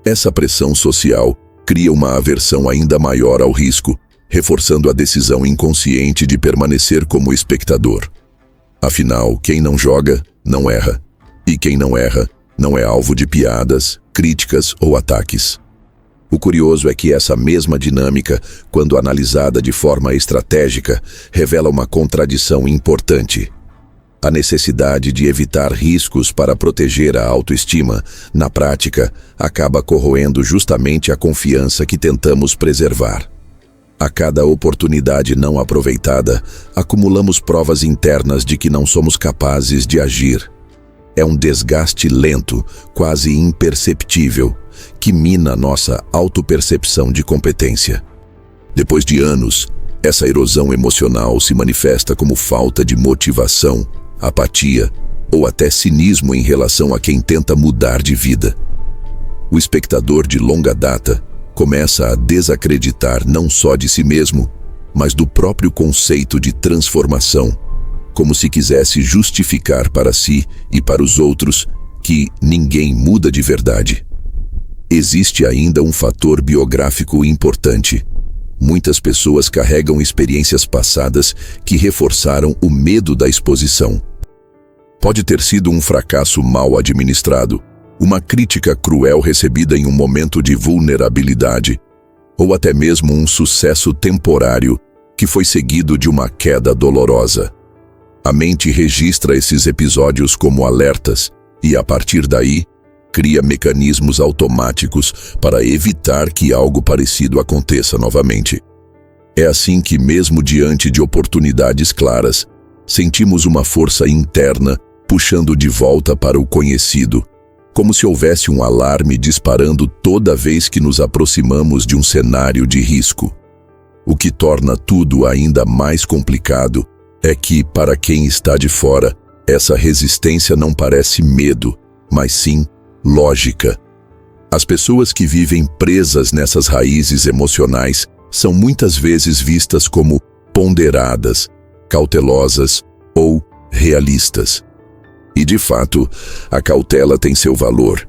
Essa pressão social cria uma aversão ainda maior ao risco, reforçando a decisão inconsciente de permanecer como espectador. Afinal, quem não joga, não erra. E quem não erra, não é alvo de piadas, críticas ou ataques. O curioso é que essa mesma dinâmica, quando analisada de forma estratégica, revela uma contradição importante. A necessidade de evitar riscos para proteger a autoestima, na prática, acaba corroendo justamente a confiança que tentamos preservar. A cada oportunidade não aproveitada, acumulamos provas internas de que não somos capazes de agir. É um desgaste lento, quase imperceptível, que mina nossa autopercepção de competência. Depois de anos, essa erosão emocional se manifesta como falta de motivação, apatia ou até cinismo em relação a quem tenta mudar de vida. O espectador de longa data começa a desacreditar não só de si mesmo, mas do próprio conceito de transformação, como se quisesse justificar para si e para os outros que ninguém muda de verdade. Existe ainda um fator biográfico importante. Muitas pessoas carregam experiências passadas que reforçaram o medo da exposição. Pode ter sido um fracasso mal administrado, uma crítica cruel recebida em um momento de vulnerabilidade, ou até mesmo um sucesso temporário que foi seguido de uma queda dolorosa. A mente registra esses episódios como alertas e, a partir daí, cria mecanismos automáticos para evitar que algo parecido aconteça novamente. É assim que, mesmo diante de oportunidades claras, sentimos uma força interna puxando de volta para o conhecido, como se houvesse um alarme disparando toda vez que nos aproximamos de um cenário de risco. O que torna tudo ainda mais complicado é que, para quem está de fora, essa resistência não parece medo, mas sim lógica. As pessoas que vivem presas nessas raízes emocionais são muitas vezes vistas como ponderadas, cautelosas ou realistas. E, de fato, a cautela tem seu valor.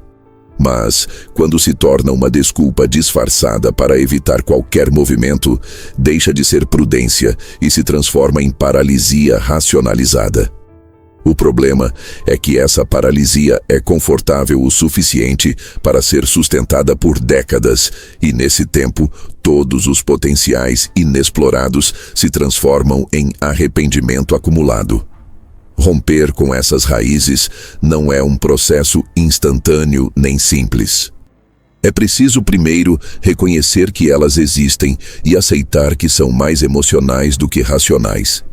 Mas, quando se torna uma desculpa disfarçada para evitar qualquer movimento, deixa de ser prudência e se transforma em paralisia racionalizada. O problema é que essa paralisia é confortável o suficiente para ser sustentada por décadas, e nesse tempo, todos os potenciais inexplorados se transformam em arrependimento acumulado. Romper com essas raízes não é um processo instantâneo nem simples. É preciso primeiro reconhecer que elas existem e aceitar que são mais emocionais do que racionais.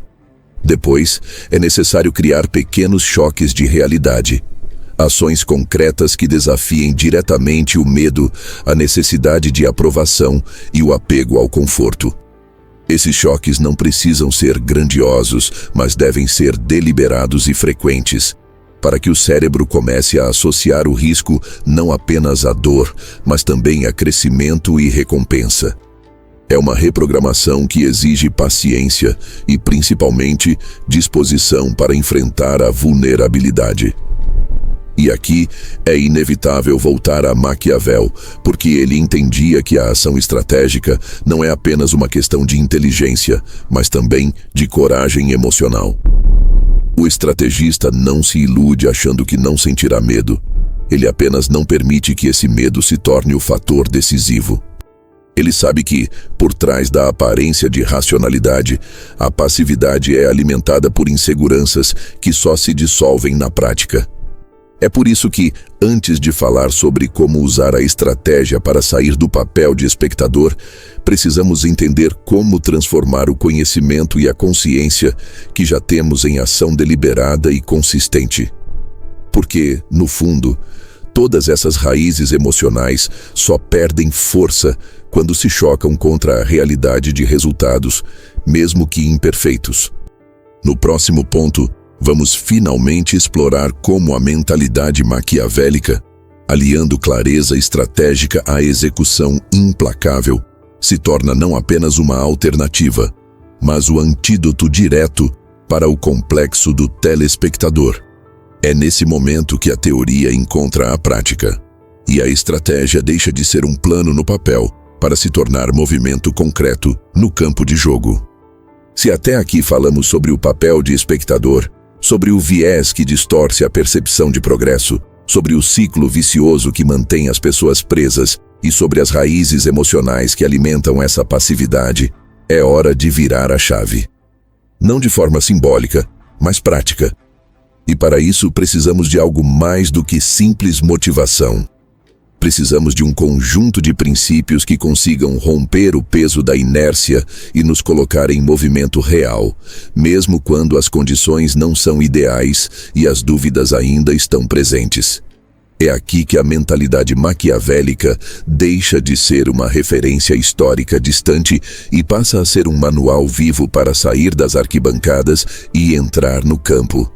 Depois, é necessário criar pequenos choques de realidade. Ações concretas que desafiem diretamente o medo, a necessidade de aprovação e o apego ao conforto. Esses choques não precisam ser grandiosos, mas devem ser deliberados e frequentes, para que o cérebro comece a associar o risco não apenas à dor, mas também a crescimento e recompensa. É uma reprogramação que exige paciência e, principalmente, disposição para enfrentar a vulnerabilidade. E aqui é inevitável voltar a Maquiavel, porque ele entendia que a ação estratégica não é apenas uma questão de inteligência, mas também de coragem emocional. O estrategista não se ilude achando que não sentirá medo. Ele apenas não permite que esse medo se torne o fator decisivo. Ele sabe que, por trás da aparência de racionalidade, a passividade é alimentada por inseguranças que só se dissolvem na prática. É por isso que, antes de falar sobre como usar a estratégia para sair do papel de espectador, precisamos entender como transformar o conhecimento e a consciência que já temos em ação deliberada e consistente. Porque, no fundo, todas essas raízes emocionais só perdem força quando se chocam contra a realidade de resultados, mesmo que imperfeitos. No próximo ponto, vamos finalmente explorar como a mentalidade maquiavélica, aliando clareza estratégica à execução implacável, se torna não apenas uma alternativa, mas o antídoto direto para o complexo do telespectador. É nesse momento que a teoria encontra a prática, e a estratégia deixa de ser um plano no papel para se tornar movimento concreto no campo de jogo. Se até aqui falamos sobre o papel de espectador, sobre o viés que distorce a percepção de progresso, sobre o ciclo vicioso que mantém as pessoas presas e sobre as raízes emocionais que alimentam essa passividade, é hora de virar a chave. Não de forma simbólica, mas prática. E para isso precisamos de algo mais do que simples motivação. Precisamos de um conjunto de princípios que consigam romper o peso da inércia e nos colocar em movimento real, mesmo quando as condições não são ideais e as dúvidas ainda estão presentes. É aqui que a mentalidade maquiavélica deixa de ser uma referência histórica distante e passa a ser um manual vivo para sair das arquibancadas e entrar no campo.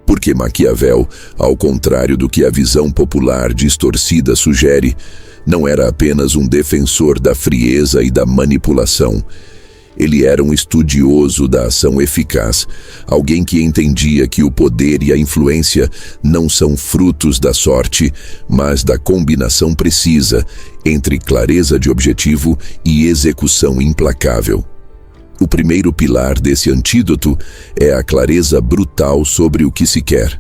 Porque Maquiavel, ao contrário do que a visão popular distorcida sugere, não era apenas um defensor da frieza e da manipulação. Ele era um estudioso da ação eficaz, alguém que entendia que o poder e a influência não são frutos da sorte, mas da combinação precisa entre clareza de objetivo e execução implacável. O primeiro pilar desse antídoto é a clareza brutal sobre o que se quer.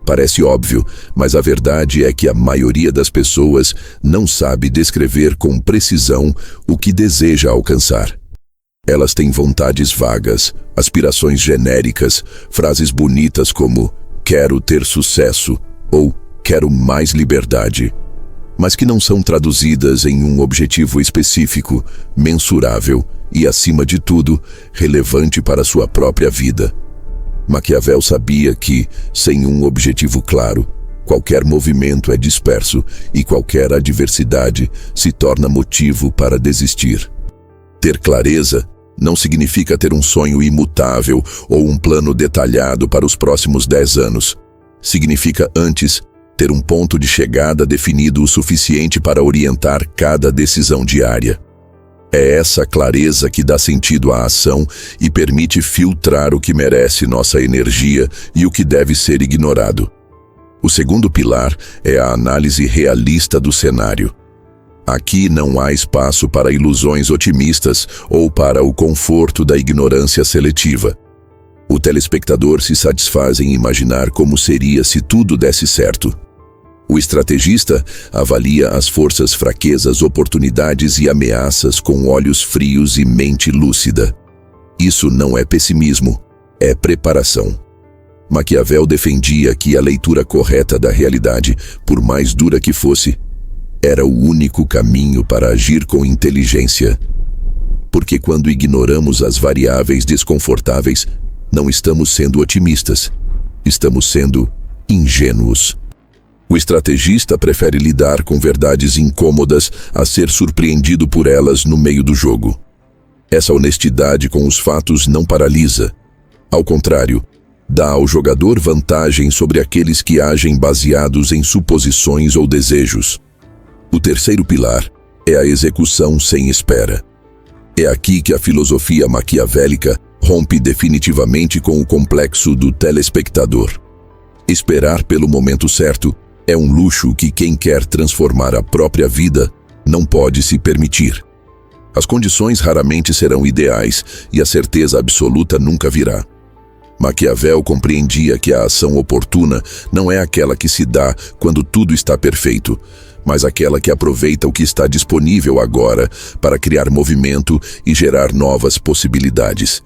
Parece óbvio, mas a verdade é que a maioria das pessoas não sabe descrever com precisão o que deseja alcançar. Elas têm vontades vagas, aspirações genéricas, frases bonitas como "quero ter sucesso" ou "quero mais liberdade", mas que não são traduzidas em um objetivo específico, mensurável e, acima de tudo, relevante para sua própria vida. Maquiavel sabia que, sem um objetivo claro, qualquer movimento é disperso e qualquer adversidade se torna motivo para desistir. Ter clareza não significa ter um sonho imutável ou um plano detalhado para os próximos 10 anos. Significa, antes, ter um ponto de chegada definido o suficiente para orientar cada decisão diária. É essa clareza que dá sentido à ação e permite filtrar o que merece nossa energia e o que deve ser ignorado. O segundo pilar é a análise realista do cenário. Aqui não há espaço para ilusões otimistas ou para o conforto da ignorância seletiva. O telespectador se satisfaz em imaginar como seria se tudo desse certo. O estrategista avalia as forças, fraquezas, oportunidades e ameaças com olhos frios e mente lúcida. Isso não é pessimismo, é preparação. Maquiavel defendia que a leitura correta da realidade, por mais dura que fosse, era o único caminho para agir com inteligência. Porque quando ignoramos as variáveis desconfortáveis, não estamos sendo otimistas, estamos sendo ingênuos. O estrategista prefere lidar com verdades incômodas a ser surpreendido por elas no meio do jogo. Essa honestidade com os fatos não paralisa. Ao contrário, dá ao jogador vantagem sobre aqueles que agem baseados em suposições ou desejos. O terceiro pilar é a execução sem espera. É aqui que a filosofia maquiavélica rompe definitivamente com o complexo do telespectador. Esperar pelo momento certo é um luxo que quem quer transformar a própria vida não pode se permitir. As condições raramente serão ideais e a certeza absoluta nunca virá. Maquiavel compreendia que a ação oportuna não é aquela que se dá quando tudo está perfeito, mas aquela que aproveita o que está disponível agora para criar movimento e gerar novas possibilidades.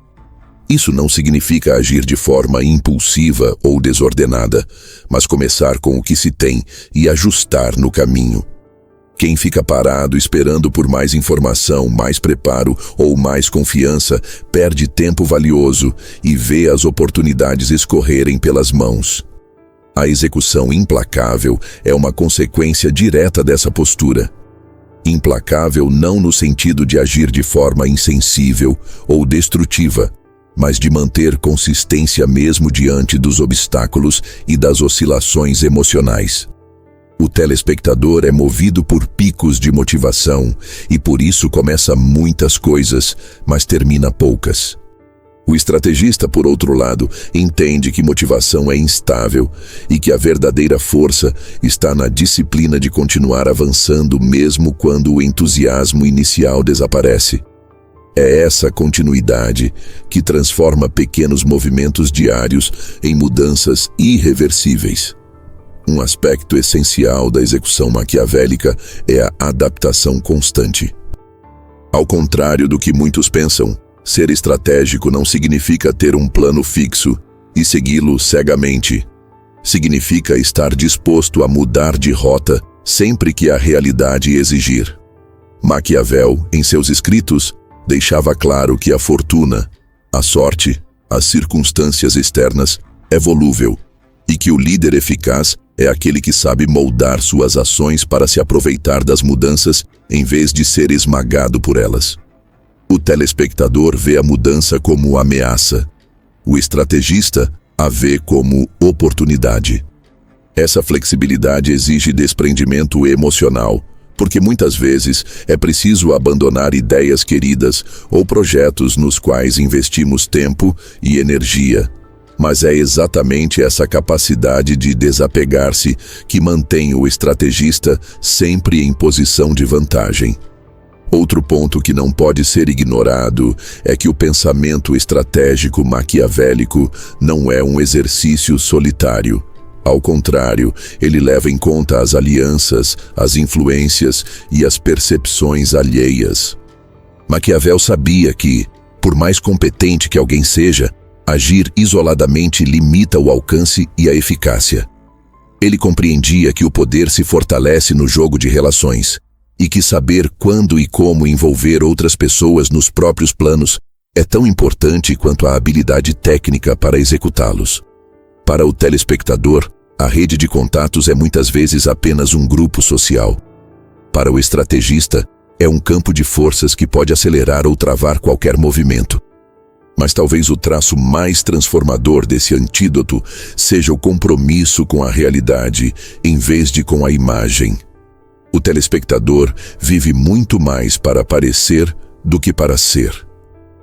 Isso não significa agir de forma impulsiva ou desordenada, mas começar com o que se tem e ajustar no caminho. Quem fica parado esperando por mais informação, mais preparo ou mais confiança, perde tempo valioso e vê as oportunidades escorrerem pelas mãos. A execução implacável é uma consequência direta dessa postura. Implacável não no sentido de agir de forma insensível ou destrutiva, mas de manter consistência mesmo diante dos obstáculos e das oscilações emocionais. O telespectador é movido por picos de motivação e por isso começa muitas coisas, mas termina poucas. O estrategista, por outro lado, entende que motivação é instável e que a verdadeira força está na disciplina de continuar avançando mesmo quando o entusiasmo inicial desaparece. É essa continuidade que transforma pequenos movimentos diários em mudanças irreversíveis. Um aspecto essencial da execução maquiavélica é a adaptação constante. Ao contrário do que muitos pensam, ser estratégico não significa ter um plano fixo e segui-lo cegamente. Significa estar disposto a mudar de rota sempre que a realidade exigir. Maquiavel, em seus escritos, deixava claro que a fortuna, a sorte, as circunstâncias externas é volúvel e que o líder eficaz é aquele que sabe moldar suas ações para se aproveitar das mudanças em vez de ser esmagado por elas. O telespectador vê a mudança como ameaça. O estrategista a vê como oportunidade. Essa flexibilidade exige desprendimento emocional, porque muitas vezes é preciso abandonar ideias queridas ou projetos nos quais investimos tempo e energia. Mas é exatamente essa capacidade de desapegar-se que mantém o estrategista sempre em posição de vantagem. Outro ponto que não pode ser ignorado é que o pensamento estratégico maquiavélico não é um exercício solitário. Ao contrário, ele leva em conta as alianças, as influências e as percepções alheias. Maquiavel sabia que, por mais competente que alguém seja, agir isoladamente limita o alcance e a eficácia. Ele compreendia que o poder se fortalece no jogo de relações e que saber quando e como envolver outras pessoas nos próprios planos é tão importante quanto a habilidade técnica para executá-los. Para o telespectador, a rede de contatos é muitas vezes apenas um grupo social. Para o estrategista, é um campo de forças que pode acelerar ou travar qualquer movimento. Mas talvez o traço mais transformador desse antídoto seja o compromisso com a realidade, em vez de com a imagem. O telespectador vive muito mais para parecer do que para ser.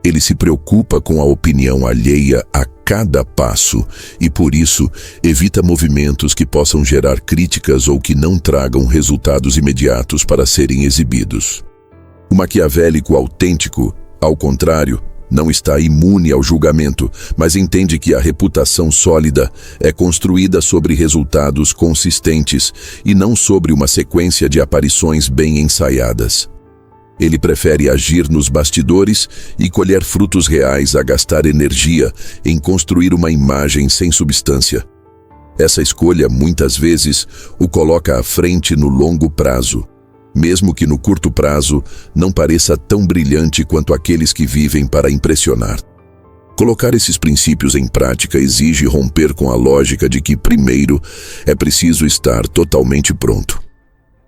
Ele se preocupa com a opinião alheia a cada passo e, por isso, evita movimentos que possam gerar críticas ou que não tragam resultados imediatos para serem exibidos. O maquiavélico autêntico, ao contrário, não está imune ao julgamento, mas entende que a reputação sólida é construída sobre resultados consistentes e não sobre uma sequência de aparições bem ensaiadas. Ele prefere agir nos bastidores e colher frutos reais a gastar energia em construir uma imagem sem substância. Essa escolha, muitas vezes, o coloca à frente no longo prazo, mesmo que no curto prazo não pareça tão brilhante quanto aqueles que vivem para impressionar. Colocar esses princípios em prática exige romper com a lógica de que, primeiro, é preciso estar totalmente pronto.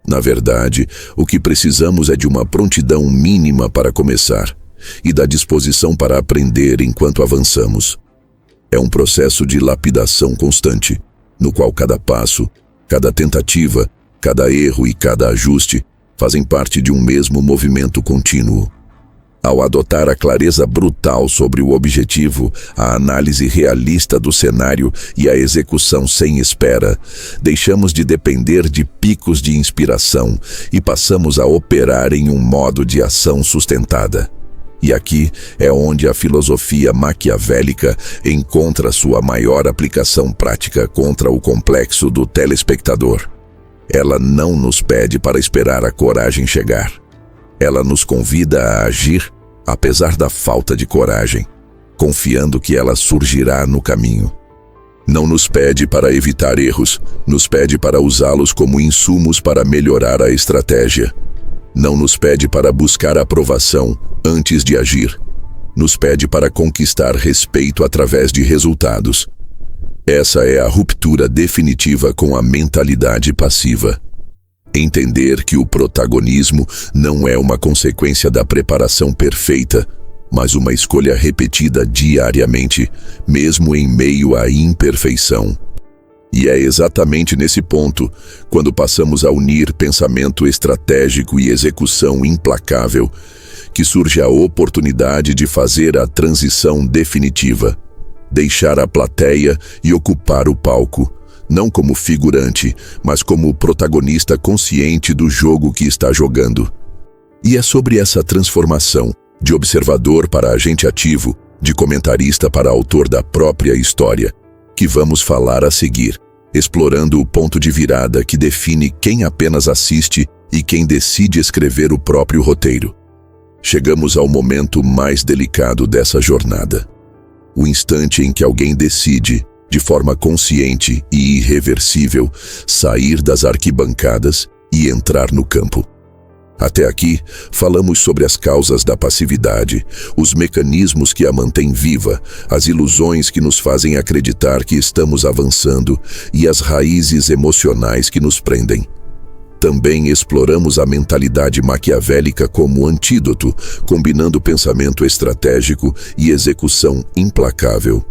Na verdade, o que precisamos é de uma prontidão mínima para começar e da disposição para aprender enquanto avançamos. É um processo de lapidação constante, no qual cada passo, cada tentativa, cada erro e cada ajuste fazem parte de um mesmo movimento contínuo. Ao adotar a clareza brutal sobre o objetivo, a análise realista do cenário e a execução sem espera, deixamos de depender de picos de inspiração e passamos a operar em um modo de ação sustentada. E aqui é onde a filosofia maquiavélica encontra sua maior aplicação prática contra o complexo do telespectador. Ela não nos pede para esperar a coragem chegar. Ela nos convida a agir, apesar da falta de coragem, confiando que ela surgirá no caminho. Não nos pede para evitar erros, nos pede para usá-los como insumos para melhorar a estratégia. Não nos pede para buscar aprovação antes de agir. Nos pede para conquistar respeito através de resultados. Essa é a ruptura definitiva com a mentalidade passiva. Entender que o protagonismo não é uma consequência da preparação perfeita, mas uma escolha repetida diariamente, mesmo em meio à imperfeição. E é exatamente nesse ponto, quando passamos a unir pensamento estratégico e execução implacável, que surge a oportunidade de fazer a transição definitiva, deixar a plateia e ocupar o palco, não como figurante, mas como protagonista consciente do jogo que está jogando. E é sobre essa transformação, de observador para agente ativo, de comentarista para autor da própria história, que vamos falar a seguir, explorando o ponto de virada que define quem apenas assiste e quem decide escrever o próprio roteiro. Chegamos ao momento mais delicado dessa jornada. O instante em que alguém decide, de forma consciente e irreversível, sair das arquibancadas e entrar no campo. Até aqui, falamos sobre as causas da passividade, os mecanismos que a mantêm viva, as ilusões que nos fazem acreditar que estamos avançando e as raízes emocionais que nos prendem. Também exploramos a mentalidade maquiavélica como antídoto, combinando pensamento estratégico e execução implacável.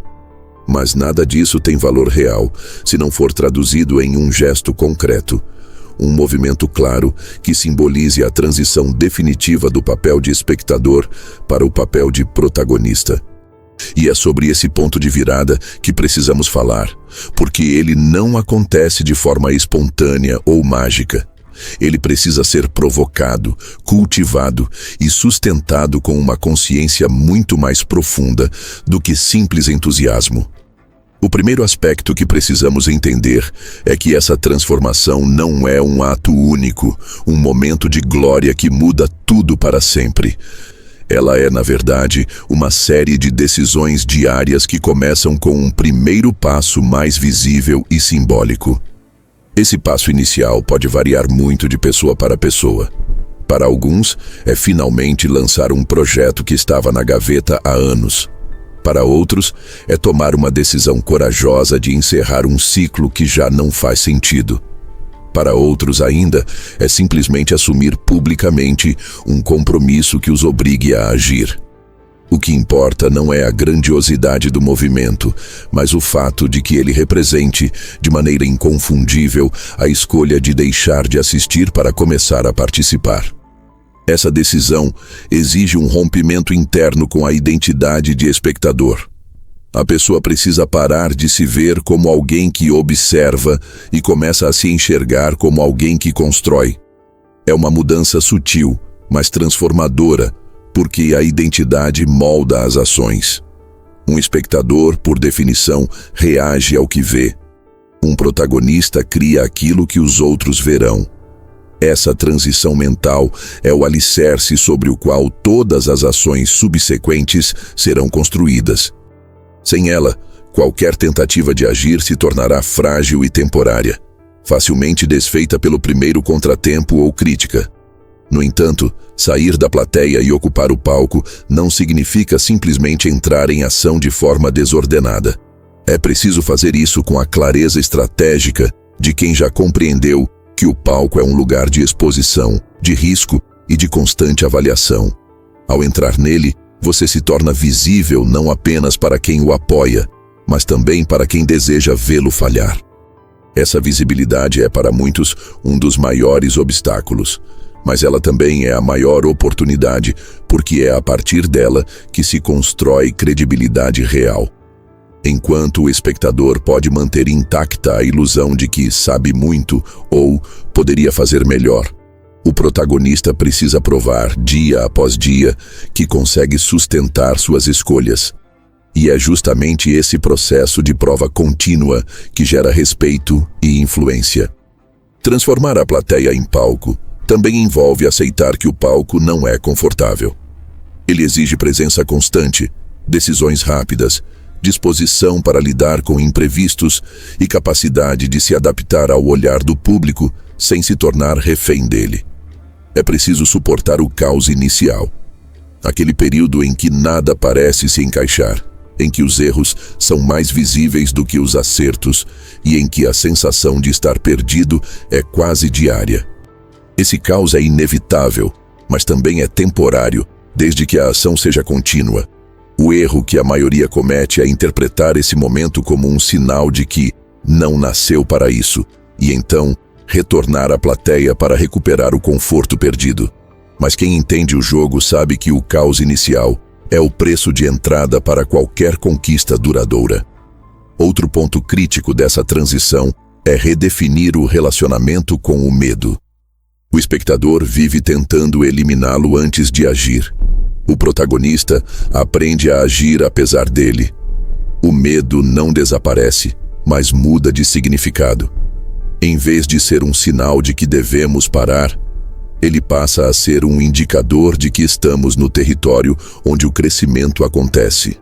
Mas nada disso tem valor real, se não for traduzido em um gesto concreto, um movimento claro que simbolize a transição definitiva do papel de espectador para o papel de protagonista. E é sobre esse ponto de virada que precisamos falar, porque ele não acontece de forma espontânea ou mágica. Ele precisa ser provocado, cultivado e sustentado com uma consciência muito mais profunda do que simples entusiasmo. O primeiro aspecto que precisamos entender é que essa transformação não é um ato único, um momento de glória que muda tudo para sempre. Ela é, na verdade, uma série de decisões diárias que começam com um primeiro passo mais visível e simbólico. Esse passo inicial pode variar muito de pessoa para pessoa. Para alguns, é finalmente lançar um projeto que estava na gaveta há anos. Para outros, é tomar uma decisão corajosa de encerrar um ciclo que já não faz sentido. Para outros ainda, é simplesmente assumir publicamente um compromisso que os obrigue a agir. O que importa não é a grandiosidade do movimento, mas o fato de que ele represente, de maneira inconfundível, a escolha de deixar de assistir para começar a participar. Essa decisão exige um rompimento interno com a identidade de espectador. A pessoa precisa parar de se ver como alguém que observa e começa a se enxergar como alguém que constrói. É uma mudança sutil, mas transformadora, porque a identidade molda as ações. Um espectador, por definição, reage ao que vê. Um protagonista cria aquilo que os outros verão. Essa transição mental é o alicerce sobre o qual todas as ações subsequentes serão construídas. Sem ela, qualquer tentativa de agir se tornará frágil e temporária, facilmente desfeita pelo primeiro contratempo ou crítica. No entanto, sair da plateia e ocupar o palco não significa simplesmente entrar em ação de forma desordenada. É preciso fazer isso com a clareza estratégica de quem já compreendeu que o palco é um lugar de exposição, de risco e de constante avaliação. Ao entrar nele, você se torna visível não apenas para quem o apoia, mas também para quem deseja vê-lo falhar. Essa visibilidade é para muitos um dos maiores obstáculos, Mas ela também é a maior oportunidade, porque é a partir dela que se constrói credibilidade real. Enquanto o espectador pode manter intacta a ilusão de que sabe muito ou poderia fazer melhor, o protagonista precisa provar, dia após dia, que consegue sustentar suas escolhas. E é justamente esse processo de prova contínua que gera respeito e influência. Transformar a plateia em palco também envolve aceitar que o palco não é confortável. Ele exige presença constante, decisões rápidas, disposição para lidar com imprevistos e capacidade de se adaptar ao olhar do público sem se tornar refém dele. É preciso suportar o caos inicial, aquele período em que nada parece se encaixar, em que os erros são mais visíveis do que os acertos e em que a sensação de estar perdido é quase diária. Esse caos é inevitável, mas também é temporário, desde que a ação seja contínua. O erro que a maioria comete é interpretar esse momento como um sinal de que não nasceu para isso, e então retornar à plateia para recuperar o conforto perdido. Mas quem entende o jogo sabe que o caos inicial é o preço de entrada para qualquer conquista duradoura. Outro ponto crítico dessa transição é redefinir o relacionamento com o medo. O espectador vive tentando eliminá-lo antes de agir. O protagonista aprende a agir apesar dele. O medo não desaparece, mas muda de significado. Em vez de ser um sinal de que devemos parar, ele passa a ser um indicador de que estamos no território onde o crescimento acontece.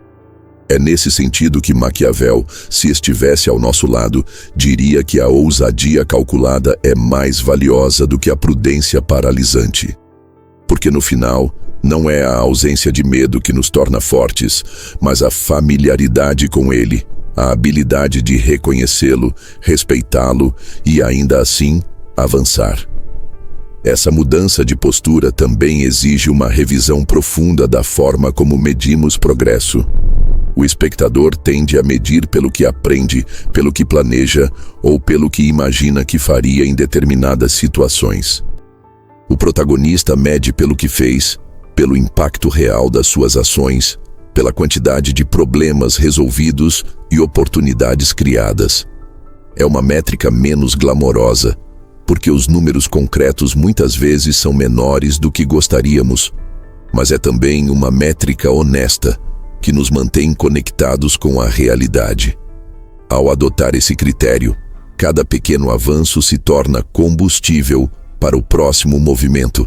É nesse sentido que Maquiavel, se estivesse ao nosso lado, diria que a ousadia calculada é mais valiosa do que a prudência paralisante. Porque no final, não é a ausência de medo que nos torna fortes, mas a familiaridade com ele, a habilidade de reconhecê-lo, respeitá-lo e, ainda assim, avançar. Essa mudança de postura também exige uma revisão profunda da forma como medimos progresso. O espectador tende a medir pelo que aprende, pelo que planeja ou pelo que imagina que faria em determinadas situações. O protagonista mede pelo que fez, pelo impacto real das suas ações, pela quantidade de problemas resolvidos e oportunidades criadas. É uma métrica menos glamourosa, porque os números concretos muitas vezes são menores do que gostaríamos, mas é também uma métrica honesta, que nos mantém conectados com a realidade. Ao adotar esse critério, cada pequeno avanço se torna combustível para o próximo movimento,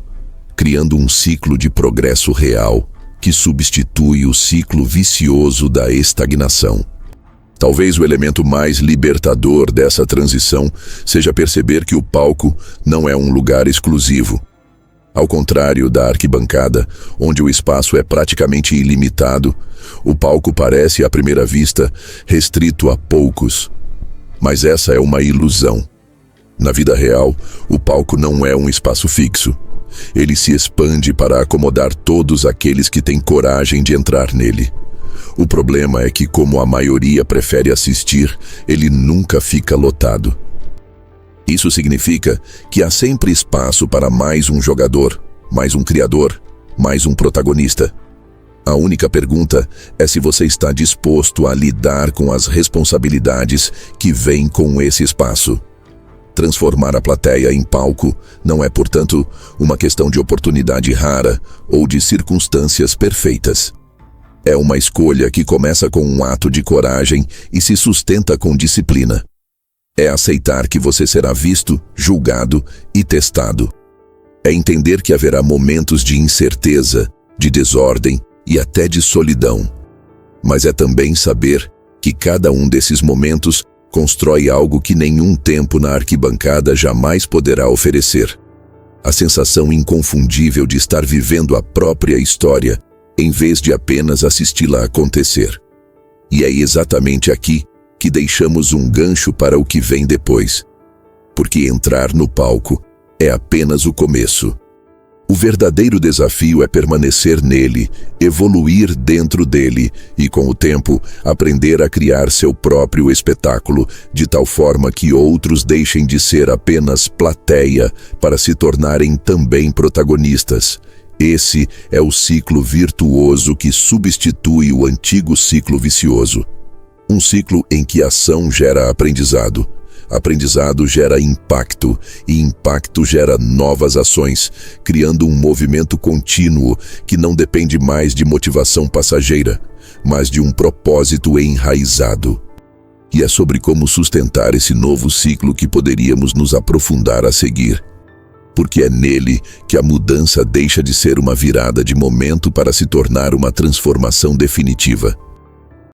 criando um ciclo de progresso real que substitui o ciclo vicioso da estagnação. Talvez o elemento mais libertador dessa transição seja perceber que o palco não é um lugar exclusivo. Ao contrário da arquibancada, onde o espaço é praticamente ilimitado, o palco parece, à primeira vista, restrito a poucos. Mas essa é uma ilusão. Na vida real, o palco não é um espaço fixo. Ele se expande para acomodar todos aqueles que têm coragem de entrar nele. O problema é que, como a maioria prefere assistir, ele nunca fica lotado. Isso significa que há sempre espaço para mais um jogador, mais um criador, mais um protagonista. A única pergunta é se você está disposto a lidar com as responsabilidades que vêm com esse espaço. Transformar a plateia em palco não é, portanto, uma questão de oportunidade rara ou de circunstâncias perfeitas. É uma escolha que começa com um ato de coragem e se sustenta com disciplina. É aceitar que você será visto, julgado e testado. É entender que haverá momentos de incerteza, de desordem e até de solidão. Mas é também saber que cada um desses momentos constrói algo que nenhum tempo na arquibancada jamais poderá oferecer. A sensação inconfundível de estar vivendo a própria história, em vez de apenas assisti-la acontecer. E é exatamente aqui que deixamos um gancho para o que vem depois. Porque entrar no palco é apenas o começo. O verdadeiro desafio é permanecer nele, evoluir dentro dele e, com o tempo, aprender a criar seu próprio espetáculo, de tal forma que outros deixem de ser apenas plateia para se tornarem também protagonistas. Esse é o ciclo virtuoso que substitui o antigo ciclo vicioso. Um ciclo em que ação gera aprendizado. Aprendizado gera impacto, e impacto gera novas ações, criando um movimento contínuo que não depende mais de motivação passageira, mas de um propósito enraizado. E é sobre como sustentar esse novo ciclo que poderíamos nos aprofundar a seguir. Porque é nele que a mudança deixa de ser uma virada de momento para se tornar uma transformação definitiva.